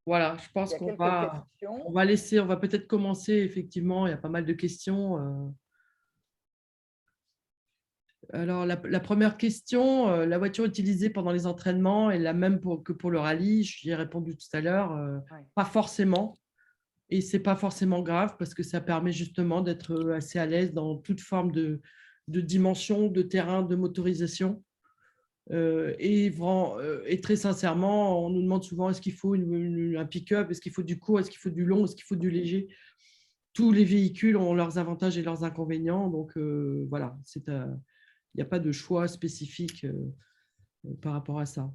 Voilà, je pense Il y a qu'on quelques va, questions. on va peut-être commencer, effectivement, il y a pas mal de questions. Alors, la première question, la voiture utilisée pendant les entraînements est la même que pour le rallye. J'y ai répondu tout à l'heure, Ouais. pas forcément. Et ce n'est pas forcément grave parce que ça permet justement d'être assez à l'aise dans toute forme de dimension, de terrain, de motorisation. Et très sincèrement, on nous demande souvent est-ce qu'il faut un pick-up, est-ce qu'il faut du court, est-ce qu'il faut du long, est-ce qu'il faut du léger. Tous les véhicules ont leurs avantages et leurs inconvénients. Donc voilà, il n'y a pas de choix spécifique par rapport à ça.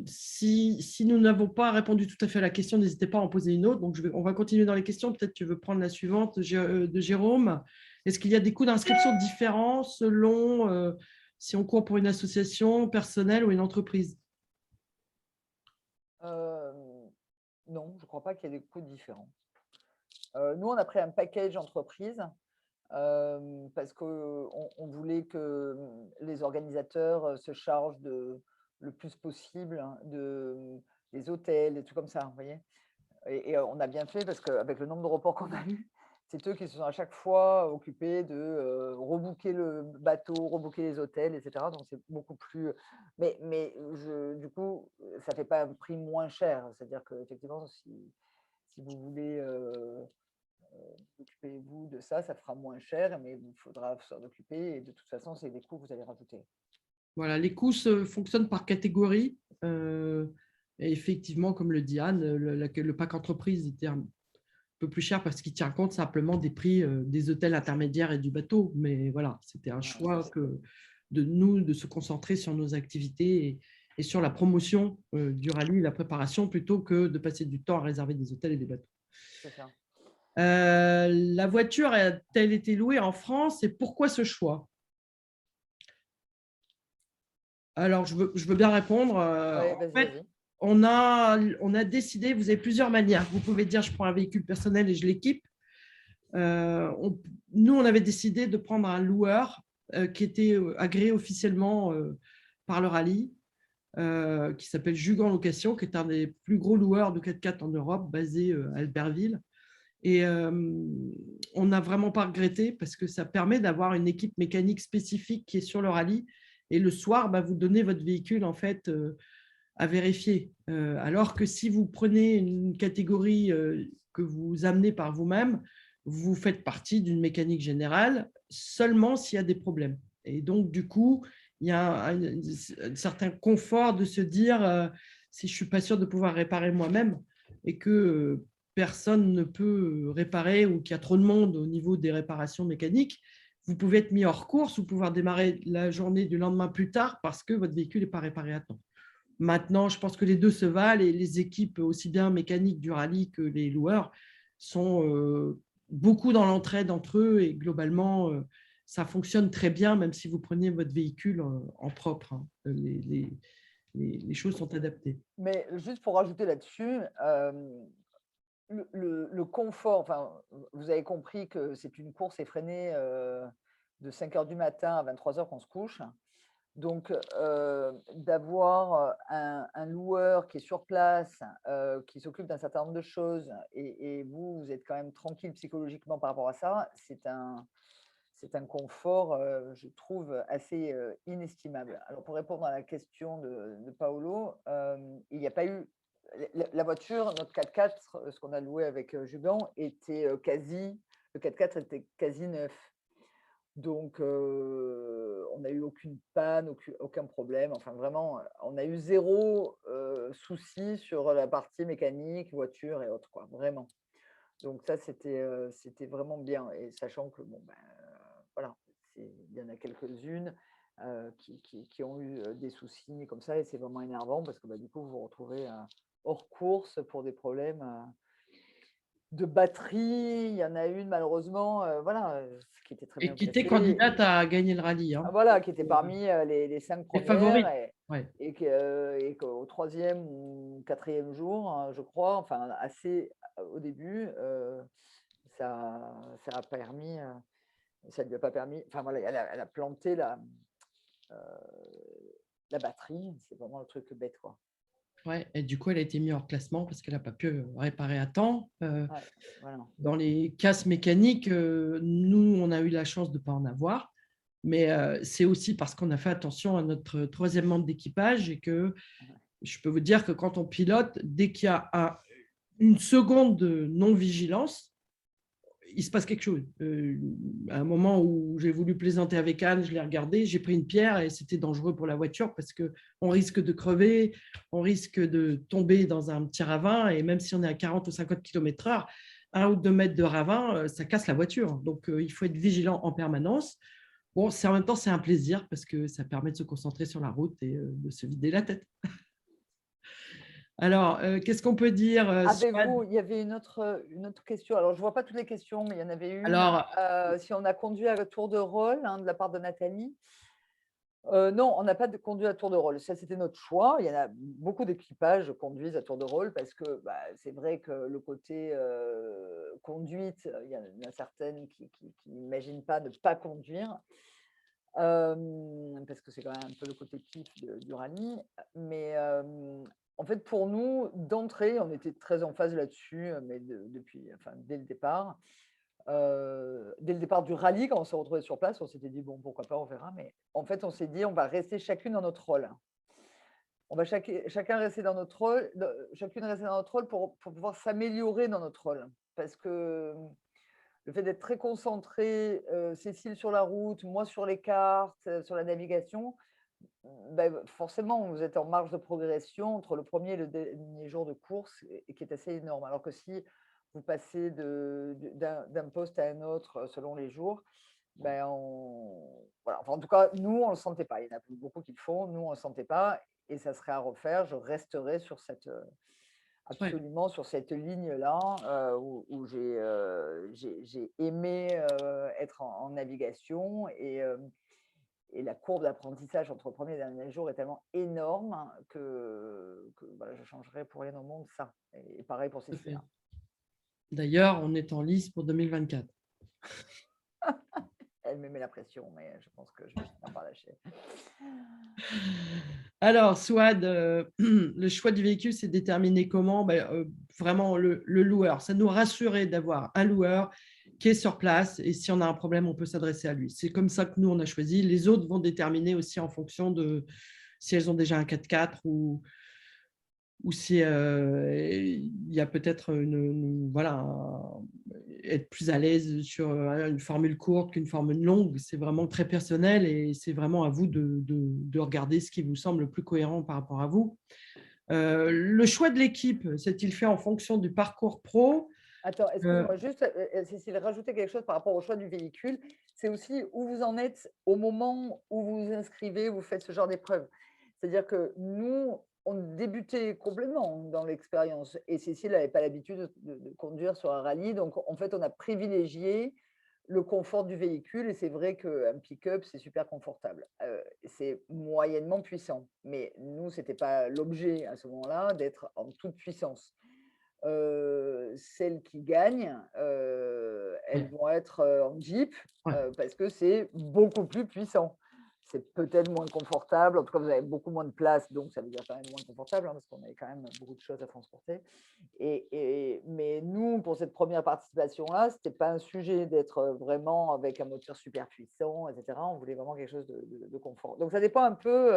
Si nous n'avons pas répondu tout à fait à la question, n'hésitez pas à en poser une autre. Donc, on va continuer dans les questions. Peut-être tu veux prendre la suivante de Jérôme. Est-ce qu'il y a des coûts d'inscription différents selon si on court pour une association personnelle ou une entreprise? Non, je ne crois pas qu'il y ait des coûts différents. Nous, on a pris un package entreprise parce qu'on voulait que les organisateurs se chargent le plus possible des hôtels, des trucs comme ça, vous voyez. Et on a bien fait parce qu'avec le nombre de reports qu'on a eu, c'est eux qui se sont à chaque fois occupés de rebooker le bateau, rebooker les hôtels, etc. Donc c'est beaucoup plus… Mais du coup, ça ne fait pas un prix moins cher. C'est-à-dire qu'effectivement, si vous voulez occupez-vous de ça, ça fera moins cher, mais il faudra s'en occuper. Et de toute façon, c'est des coûts que vous allez rajouter. Voilà, les coûts fonctionnent par catégorie. Et effectivement, comme le dit Anne, le pack entreprise était un peu plus cher parce qu'il tient compte simplement des prix des hôtels intermédiaires et du bateau. Mais voilà, c'était un choix de nous de se concentrer sur nos activités et sur la promotion du rallye, la préparation, plutôt que de passer du temps à réserver des hôtels et des bateaux. C'est ça. La voiture a-t-elle été louée en France et pourquoi ce choix? Alors, je veux bien répondre. Ouais, En fait, vas-y. on a décidé, vous avez plusieurs manières. Vous pouvez dire, je prends un véhicule personnel et je l'équipe. Nous, on avait décidé de prendre un loueur qui était agréé officiellement par le rallye, qui s'appelle Jugan Location, qui est un des plus gros loueurs de 4x4 en Europe, basé à Albertville. Et on n'a vraiment pas regretté parce que ça permet d'avoir une équipe mécanique spécifique qui est sur le rallye. Et le soir, vous donnez votre véhicule en fait à vérifier. Alors que si vous prenez une catégorie que vous amenez par vous-même, vous faites partie d'une mécanique générale seulement s'il y a des problèmes. Et donc, du coup, il y a un certain confort de se dire si je ne suis pas sûr de pouvoir réparer moi-même et que personne ne peut réparer ou qu'il y a trop de monde au niveau des réparations mécaniques, vous pouvez être mis hors course ou pouvoir démarrer la journée du lendemain plus tard parce que votre véhicule n'est pas réparé à temps. Maintenant, je pense que les deux se valent et les équipes, aussi bien mécaniques du rallye que les loueurs, sont beaucoup dans l'entraide entre eux et globalement, ça fonctionne très bien, même si vous prenez votre véhicule en propre. Hein. Les choses sont adaptées. Mais juste pour rajouter là-dessus, le confort, enfin, vous avez compris que c'est une course effrénée de 5 heures du matin à 23 heures qu'on se couche. Donc, d'avoir un loueur qui est sur place, qui s'occupe d'un certain nombre de choses, et vous, vous êtes quand même tranquille psychologiquement par rapport à ça, c'est un confort, je trouve, assez inestimable. Alors, pour répondre à la question de Paolo, il n'y a pas eu. La voiture, notre 4x4, ce qu'on a loué avec Juban, était le 4x4 était quasi neuf. Donc, on n'a eu aucune panne, aucun problème. Enfin, vraiment, on a eu zéro souci sur la partie mécanique, voiture et autres, quoi, vraiment. Donc ça, c'était vraiment bien. Et sachant que, bon, ben, voilà, il y en a quelques-unes qui ont eu des soucis comme ça, et c'est vraiment énervant parce que bah, du coup, vous vous retrouvez hors course pour des problèmes de batterie. Il y en a une, malheureusement, voilà, qui était très Et bien qui était placée. candidate à gagner le rallye. Hein. Voilà, qui était parmi les 5 Les premières, favorites. Ouais. et qu'au 3e ou 4e jour, hein, je crois, enfin assez au début, ça a permis, ça ne lui a pas permis, enfin voilà, elle a planté euh, la batterie, c'est vraiment le truc bête, quoi. Ouais. Et du coup, elle a été mise hors classement parce qu'elle n'a pas pu réparer à temps. Ouais, voilà. Dans les casses mécaniques, nous, on a eu la chance de ne pas en avoir. Mais c'est aussi parce qu'on a fait attention à notre troisième membre d'équipage et que je peux vous dire que quand on pilote, dès qu'il y a une seconde de non-vigilance, il se passe quelque chose. À un moment où j'ai voulu plaisanter avec Anne, je l'ai regardé, j'ai pris une pierre et c'était dangereux pour la voiture parce qu'on risque de crever, on risque de tomber dans un petit ravin et même si on est à 40 ou 50 km/h, 1 ou 2 mètres de ravin, ça casse la voiture. Donc, il faut être vigilant en permanence. Bon, en même temps, c'est un plaisir parce que ça permet de se concentrer sur la route et de se vider la tête. Alors, qu'est-ce qu'on peut dire, Avez-vous, il y avait une autre question. Alors, je ne vois pas toutes les questions, mais il y en avait une. Alors, Si on a conduit à tour de rôle, hein, de la part de Nathalie. Non, on n'a pas conduit à tour de rôle. Ça, c'était notre choix. Il y en a beaucoup d'équipages conduisent à tour de rôle parce que bah, c'est vrai que le côté conduite, il y en a certaines qui n'imaginent pas ne pas conduire. Parce que c'est quand même un peu le côté kiff du rallye. Mais en fait, pour nous, d'entrée, on était très en phase là-dessus, mais dès le départ. Dès le départ du rallye, quand on s'est retrouvés sur place, on s'était dit, bon, pourquoi pas, on verra. Mais en fait, on s'est dit, on va rester chacune dans notre rôle. On va chacun rester dans notre rôle, chacune rester dans notre rôle pour pouvoir s'améliorer dans notre rôle. Parce que le fait d'être très concentré, Cécile sur la route, moi sur les cartes, sur la navigation, forcément, vous êtes en marge de progression entre le premier et le dernier jour de course, et qui est assez énorme. Alors que si vous passez d'un poste à un autre selon les jours, voilà. Enfin, en tout cas, nous, on ne le sentait pas. Il y en a beaucoup qui le font, nous, on ne le sentait pas, et ça serait à refaire. Je resterai sur absolument sur cette ligne-là où j'ai aimé être en navigation, et la courbe d'apprentissage entre le premier et le dernier jour est tellement énorme que voilà, je changerais pour rien au monde ça. Et pareil pour Cécile. D'ailleurs, on est en lice pour 2024. Elle me met la pression, mais je pense que je vais finir par lâcher. Alors, Souad, le choix du véhicule, c'est déterminé comment? Vraiment, le loueur. Ça nous rassurait d'avoir un loueur qui est sur place et si on a un problème, on peut s'adresser à lui. C'est comme ça que nous, on a choisi. Les autres vont déterminer aussi en fonction de si elles ont déjà un 4x4 ou ou si il y a peut-être voilà, être plus à l'aise sur une formule courte qu'une formule longue. C'est vraiment très personnel et c'est vraiment à vous de regarder ce qui vous semble le plus cohérent par rapport à vous. Le choix de l'équipe, s'est-il fait en fonction du parcours pro? Attends, Euh, excuse-moi juste, Cécile, rajouter quelque chose par rapport au choix du véhicule. C'est aussi où vous en êtes au moment où vous vous inscrivez, vous faites ce genre d'épreuve. C'est-à-dire que nous, on débutait complètement dans l'expérience et Cécile n'avait pas l'habitude de conduire sur un rallye. Donc, en fait, on a privilégié le confort du véhicule et c'est vrai qu'un pick-up, c'est super confortable. C'est moyennement puissant. Mais nous, ce n'était pas l'objet à ce moment-là d'être en toute puissance. Celles qui gagnent, elles ouais, vont être, en Jeep, ouais. parce que c'est beaucoup plus puissant. C'est peut-être moins confortable, en tout cas, vous avez beaucoup moins de place, donc ça veut dire quand même moins confortable, hein, parce qu'on avait quand même beaucoup de choses à transporter mais nous, pour cette première participation-là, c'était pas un sujet d'être, vraiment avec un moteur super puissant et cetera. On voulait vraiment quelque chose de confort. Donc ça dépend un peu,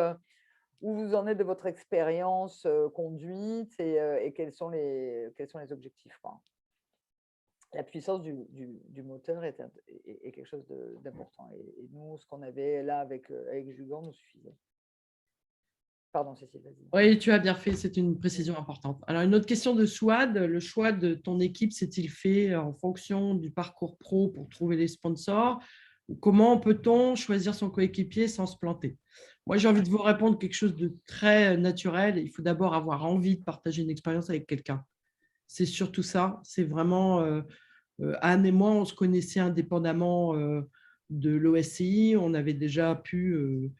où vous en êtes de votre expérience conduite et quels sont les objectifs, quoi. La puissance du moteur est quelque chose d'important. Et nous, ce qu'on avait là avec Jugan nous suffisait. Pardon, Cécile, vas-y. Oui, tu as bien fait, c'est une précision importante. Alors, une autre question de Souad, le choix de ton équipe s'est-il fait en fonction du parcours pro pour trouver les sponsors? Comment peut-on choisir son coéquipier sans se planter? Moi, j'ai envie de vous répondre quelque chose de très naturel. Il faut d'abord avoir envie de partager une expérience avec quelqu'un. C'est surtout ça. C'est vraiment Anne et moi, on se connaissait indépendamment de l'OSCI. On avait déjà pu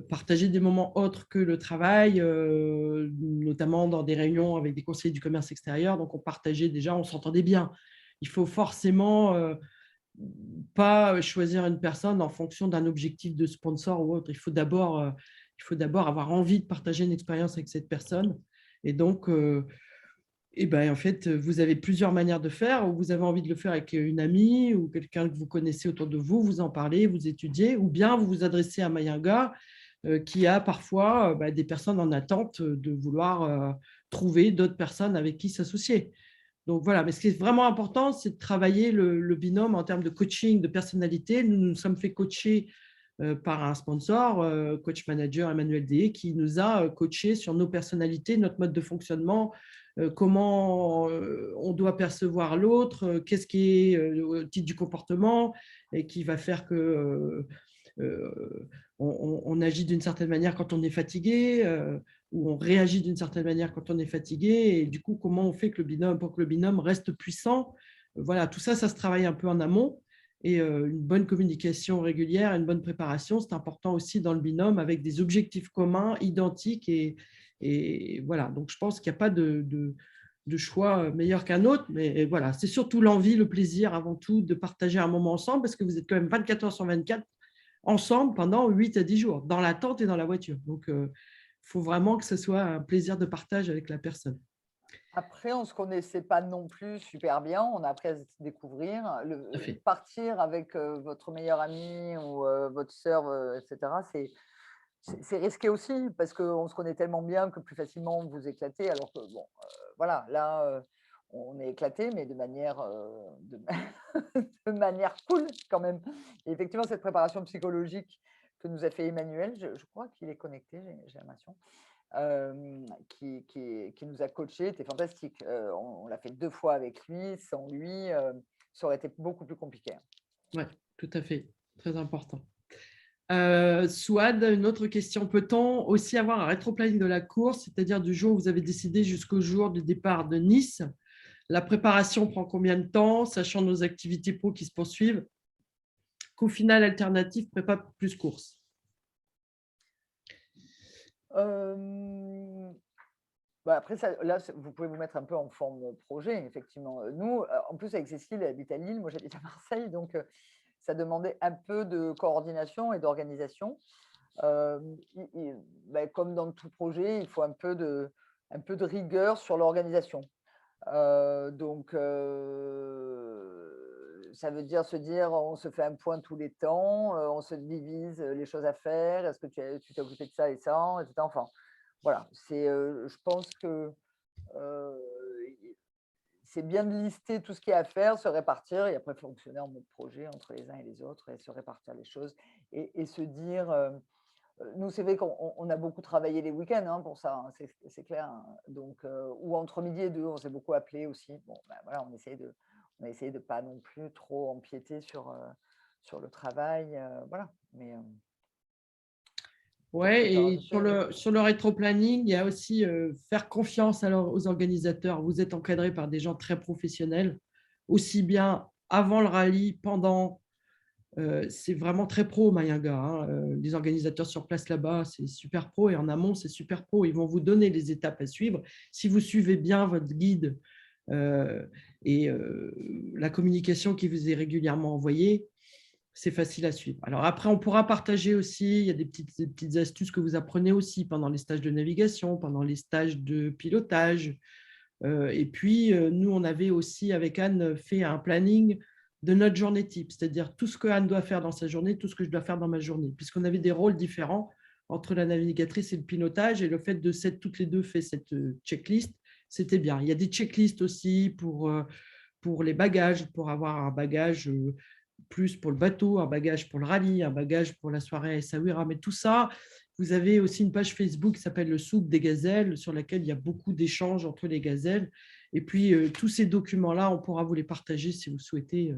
partager des moments autres que le travail, notamment dans des réunions avec des conseillers du commerce extérieur. Donc, on partageait déjà, on s'entendait bien. Il faut forcément pas choisir une personne en fonction d'un objectif de sponsor ou autre. Il faut d'abord avoir envie de partager une expérience avec cette personne. Et donc, et ben, en fait, vous avez plusieurs manières de faire, ou vous avez envie de le faire avec une amie ou quelqu'un que vous connaissez autour de vous, vous en parlez, vous étudiez, ou bien vous vous adressez à Mayenga qui a parfois des personnes en attente de vouloir trouver d'autres personnes avec qui s'associer. Donc voilà, mais ce qui est vraiment important, c'est de travailler le binôme en termes de coaching, de personnalité. Nous nous sommes fait coacher par un sponsor, coach manager Emmanuel D, qui nous a coaché sur nos personnalités, notre mode de fonctionnement, comment on doit percevoir l'autre, qu'est-ce qui est le titre du comportement et qui va faire que on agit d'une certaine manière quand on est fatigué, ou on réagit d'une certaine manière quand on est fatigué, et du coup, comment on fait que le binôme, pour que le binôme reste puissant. Voilà, tout ça, ça se travaille un peu en amont. Et une bonne communication régulière, une bonne préparation, c'est important aussi dans le binôme avec des objectifs communs, identiques. Et voilà, donc je pense qu'il n'y a pas de choix meilleur qu'un autre, mais voilà, c'est surtout l'envie, le plaisir avant tout de partager un moment ensemble parce que vous êtes quand même 24 heures sur 24 ensemble pendant 8 à 10 jours, dans la tente et dans la voiture. Donc, il faut vraiment que ce soit un plaisir de partage avec la personne. Après, on ne se connaissait pas non plus super bien. On a appris à se découvrir. Tout à fait. Partir avec votre meilleur ami ou votre sœur, etc., c'est risqué aussi parce qu'on se connaît tellement bien que plus facilement vous éclatez. Alors que, bon, voilà, là, on est éclaté, mais de manière, de manière cool quand même. Et effectivement, cette préparation psychologique que nous a fait Emmanuel, je crois qu'il est connecté, j'ai l'impression, qui nous a coachés, était fantastique. On l'a fait 2 fois avec lui. Sans lui, ça aurait été beaucoup plus compliqué. Ouais, tout à fait. Très important. Souad, une autre question. Peut-on aussi avoir un rétroplanning de la course, c'est-à-dire du jour où vous avez décidé jusqu'au jour du départ de Nice? La préparation prend combien de temps, sachant nos activités pro qui se poursuivent, qu'au final, alternative, prépa plus course? Hem, Bah, après ça, là, vous pouvez vous mettre un peu en forme projet, effectivement. Nous, en plus avec Cécile, elle habite à Lille, moi j'habite à Marseille, donc ça demandait un peu de coordination et d'organisation. Bah, comme dans tout projet, il faut un peu de rigueur sur l'organisation. Donc, ça veut dire se dire: «On se fait un point tous les temps, on se divise les choses à faire. Est-ce que tu t'es occupé de ça et ça?» et cetera. Enfin, voilà, je pense que euh, c'est bien de lister tout ce qu'il y a à faire, se répartir et après fonctionner en mode projet entre les uns et les autres et se répartir les choses et se dire, nous, c'est vrai qu'on a beaucoup travaillé les week-ends pour ça, c'est clair, hein. Donc, ou entre midi et deux, on s'est beaucoup appelé aussi. Bon, ben voilà, on a essayé de pas non plus trop empiéter sur le travail, voilà. Mais peut-être que Ouais, tu as et rajouté. sur le rétro-planning, il y a aussi faire confiance aux organisateurs. Vous êtes encadré par des gens très professionnels, aussi bien avant le rallye, pendant. C'est vraiment très pro, Mayenga, hein. Les organisateurs sur place là-bas, c'est super pro. Et en amont, c'est super pro. Ils vont vous donner les étapes à suivre. Si vous suivez bien votre guide euh, et la communication qui vous est régulièrement envoyée, c'est facile à suivre. Alors après, on pourra partager aussi, il y a des petites astuces que vous apprenez aussi pendant les stages de navigation, pendant les stages de pilotage. Et puis, nous, on avait aussi, avec Anne, fait un planning de notre journée type, c'est-à-dire tout ce que Anne doit faire dans sa journée, tout ce que je dois faire dans ma journée, puisqu'on avait des rôles différents entre la navigatrice et le pilotage, et le fait de s'être toutes les deux fait cette checklist, c'était bien. Il y a des checklists aussi pour les bagages, pour avoir un bagage plus pour le bateau, un bagage pour le rallye, un bagage pour la soirée à Essaouira. Mais tout ça, vous avez aussi une page Facebook qui s'appelle le Souk des Gazelles, sur laquelle il y a beaucoup d'échanges entre les gazelles. Et puis, tous ces documents-là, on pourra vous les partager si vous souhaitez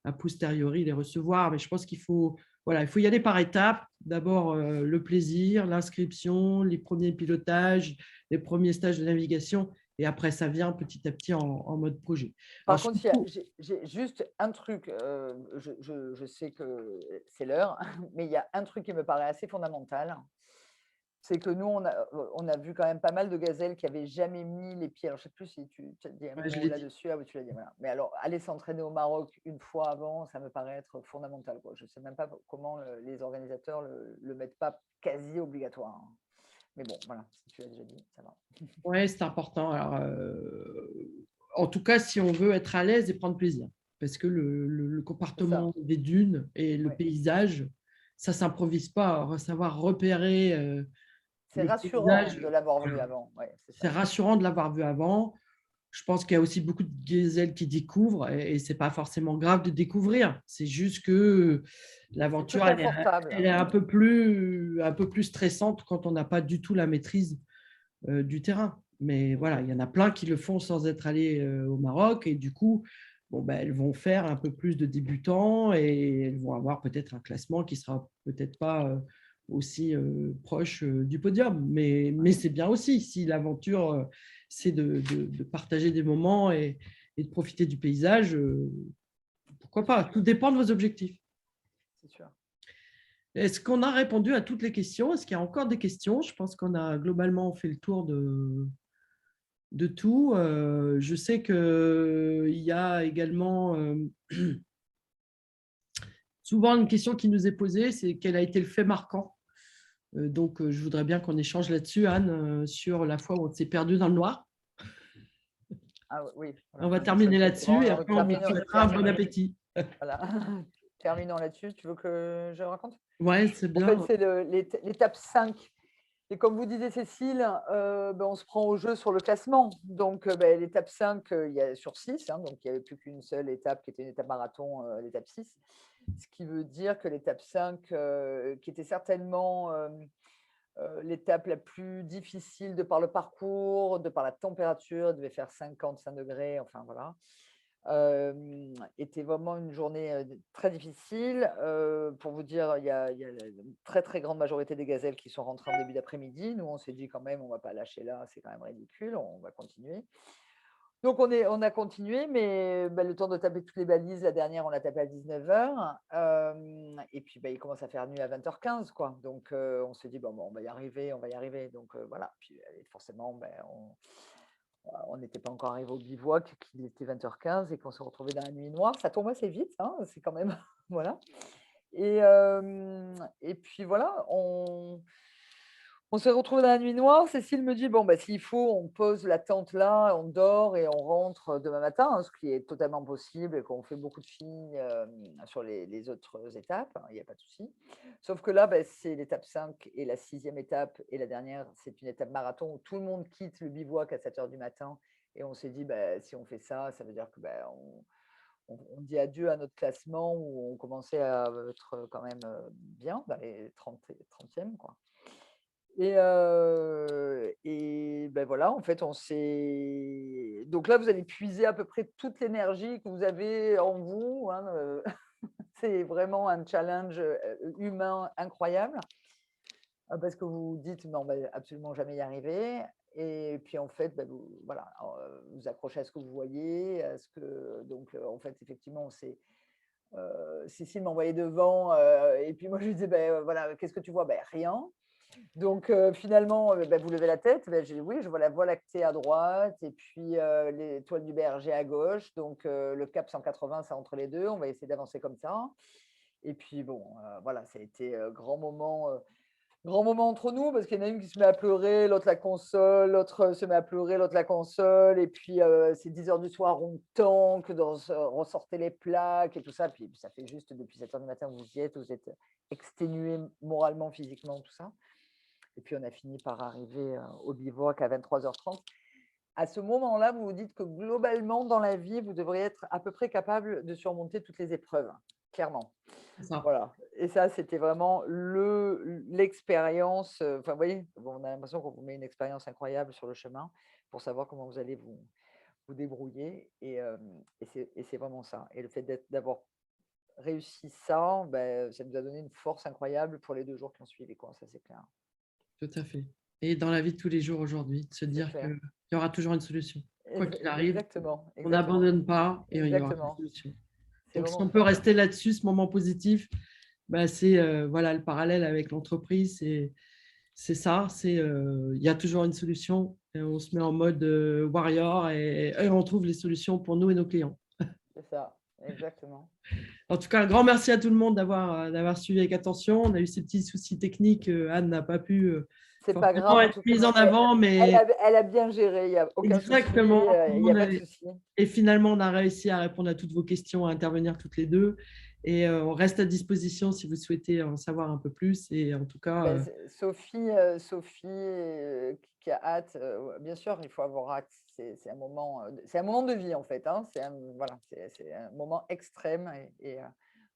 a posteriori les recevoir. Mais je pense qu'il faut, voilà, il faut y aller par étapes. D'abord, le plaisir, l'inscription, les premiers pilotages, les premiers stages de navigation. Et après, ça vient petit à petit en mode projet. Alors, Par contre, j'ai juste un truc, je sais que c'est l'heure, mais il y a un truc qui me paraît assez fondamental. C'est que nous, on a vu quand même pas mal de gazelles qui n'avaient jamais mis les pieds. Alors, je ne sais plus si tu as dit un ouais, je mot l'ai dit. là-dessus. Ah oui, tu l'as dit, voilà. Mais alors, aller s'entraîner au Maroc une fois avant, ça me paraît être fondamental, quoi. Je ne sais même pas comment les organisateurs le mettent pas quasi obligatoire, hein. Mais bon, voilà, si tu l'as déjà dit, ça va. Oui, c'est important. Alors, en tout cas, si on veut être à l'aise et prendre plaisir, parce que le C'est ça. comportement des dunes et le Ouais. paysage, ça ne s'improvise pas. Savoir repérer C'est le rassurant paysage, de l'avoir vu voilà. avant. Ouais, c'est C'est ça. rassurant de l'avoir vu avant. Je pense qu'il y a aussi beaucoup de gazelles qui découvrent et ce n'est pas forcément grave de découvrir. C'est juste que C'est plus l'aventure, confortable. elle est un peu plus stressante quand on n'a pas du tout la maîtrise du terrain. Mais voilà, il y en a plein qui le font sans être allés au Maroc et du coup, bon, ben, elles vont faire un peu plus de débutants et elles vont avoir peut-être un classement qui sera peut-être pas aussi proche du podium. Mais c'est bien aussi si l'aventure, c'est de partager des moments et de profiter du paysage. Pourquoi C'est pas? sûr. Tout dépend de vos objectifs. C'est sûr. Est-ce qu'on a répondu à toutes les questions? Est-ce qu'il y a encore des questions? Je pense qu'on a globalement fait le tour de tout. Je sais qu'il y a également souvent une question qui nous est posée, c'est quel a été le fait marquant. Donc, je voudrais bien qu'on échange là-dessus, Anne, sur la fois où on s'est perdu dans le noir. Ah oui, On voilà. va Ça, terminer c'est là-dessus et vraiment après on vous souhaitera un bon appétit. voilà. Terminons là-dessus. Tu veux que je raconte? Ouais, c'est En fait, bien. c'est l'étape 5. Et comme vous disiez, Cécile, on se prend au jeu sur le classement. Donc, l'étape 5, il y a sur 6, donc il n'y avait plus qu'une seule étape qui était une étape marathon, l'étape 6. Ce qui veut dire que l'étape 5, qui était certainement l'étape la plus difficile de par le parcours, de par la température, devait faire 55 degrés, enfin voilà. Était vraiment une journée très difficile. Pour vous dire, il y a une très très grande majorité des gazelles qui sont rentrées en début d'après-midi. Nous, on s'est dit quand même, on ne va pas lâcher là, c'est quand même ridicule, on va continuer. Donc on a continué, mais le temps de taper toutes les balises, la dernière, on l'a tapée à 19h. Et puis il commence à faire nuit à 20h15, quoi. Donc on s'est dit, bon, on va y arriver, on va y arriver. Donc voilà. Puis forcément, on n'était pas encore arrivé au bivouac, qu'il était 20h15 et qu'on se retrouvait dans la nuit noire. Ça tombe assez vite, c'est quand même. Voilà. Et puis voilà, On s'est retrouvés dans la nuit noire. Cécile me dit: «Bon, bah, s'il faut, on pose la tente là, on dort et on rentre demain matin», hein, ce qui est totalement possible et qu'on fait beaucoup de filles, sur les autres étapes, hein, il n'y a pas de souci. Sauf que là, bah, c'est l'étape 5 et la sixième étape et la dernière, c'est une étape marathon où tout le monde quitte le bivouac à 7 heures du matin et on s'est dit: «Bah, si on fait ça, ça veut dire que, bah, on dit adieu à notre classement où on commençait à être quand même, bien dans les 30e quoi». Et ben voilà, en fait, on s'est donc là, vous allez puiser à peu près toute l'énergie que vous avez en vous, hein, c'est vraiment un challenge, humain incroyable, parce que vous vous dites: «Mais on va absolument jamais y arriver» et puis en fait, bah, vous voilà, vous accrochez à ce que vous voyez, à ce que donc en fait, effectivement, Cécile m'envoyait devant, et puis moi je lui disais: «Beh, voilà, qu'est-ce que tu vois?» «Beh, rien». Donc finalement, bah, vous levez la tête, bah, j'ai dit: «Oui, je vois la Voie lactée à droite et puis, l'étoile du Berger à gauche, donc le cap 180, c'est entre les 2. On va essayer d'avancer comme ça» et puis bon, voilà, ça a été, grand moment entre nous parce qu'il y en a une qui se met à pleurer, l'autre la console, l'autre, se met à pleurer, l'autre la console et puis, c'est 10 heures du soir, on tanque, ressortez les plaques et tout ça, puis ça fait juste depuis 7 heures du matin que vous êtes exténué moralement, physiquement, tout ça. Et puis on a fini par arriver, au bivouac à 23h30. À ce moment-là, vous vous dites que globalement dans la vie, vous devriez être à peu près capable de surmonter toutes les épreuves, clairement. C'est ça. Voilà et ça, c'était vraiment l'expérience, enfin, vous voyez? Bon, on a l'impression qu'on vous met une expérience incroyable sur le chemin pour savoir comment vous allez vous débrouiller et c'est vraiment ça et le fait d'avoir réussi ça, bah, ça nous a donné une force incroyable pour les 2 jours qui ont suivi, quoi, ça c'est clair. Tout à fait. Et dans la vie de tous les jours aujourd'hui, de se C'est dire clair. qu'il y aura toujours une solution. Quoi qu'il arrive, Exactement, on exactement, n'abandonne pas et il y aura une exactement. solution. C'est Donc, si vraiment on peut ça. rester là-dessus, ce moment positif, bah, c'est voilà, le parallèle avec l'entreprise. C'est ça, il y a toujours une solution. Et on se met en mode warrior et on trouve les solutions pour nous et nos clients. C'est ça, exactement. En tout cas, un grand merci à tout le monde d'avoir suivi avec attention. On a eu ces petits soucis techniques. Anne n'a pas pu C'est pas forcément grave, en être tout cas, mise en avant, mais elle a bien géré, il y a aucun souci, exactement. il y a pas de souci. Et finalement, on a réussi à répondre à toutes vos questions, à intervenir toutes les deux. Et on reste à disposition si vous souhaitez en savoir un peu plus. Et en tout cas, Beh, Sophie, qui a hâte, ouais, bien sûr, il faut avoir hâte. C'est un moment de vie, en fait, hein. Voilà, c'est un moment extrême et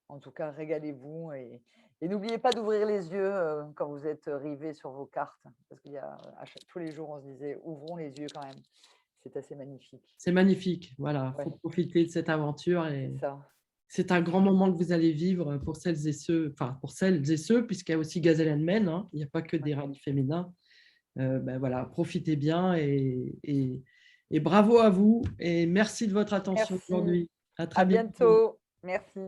en tout cas, régalez-vous et n'oubliez pas d'ouvrir les yeux, quand vous êtes rivés sur vos cartes. Parce qu'il y a tous les jours, on se disait: «Ouvrons les yeux quand même». C'est assez magnifique. c'est magnifique. Voilà, il Ouais, faut profiter de cette aventure. c'est Et ça. c'est un grand moment que vous allez vivre pour celles et ceux, enfin pour celles et ceux, puisqu'il y a aussi Gazelle Men, hein. Il n'y a pas que Ouais. des rallyes féminins. Ben voilà, profitez bien et bravo à vous et merci de votre attention Merci. aujourd'hui. À très À bientôt. bientôt. Merci.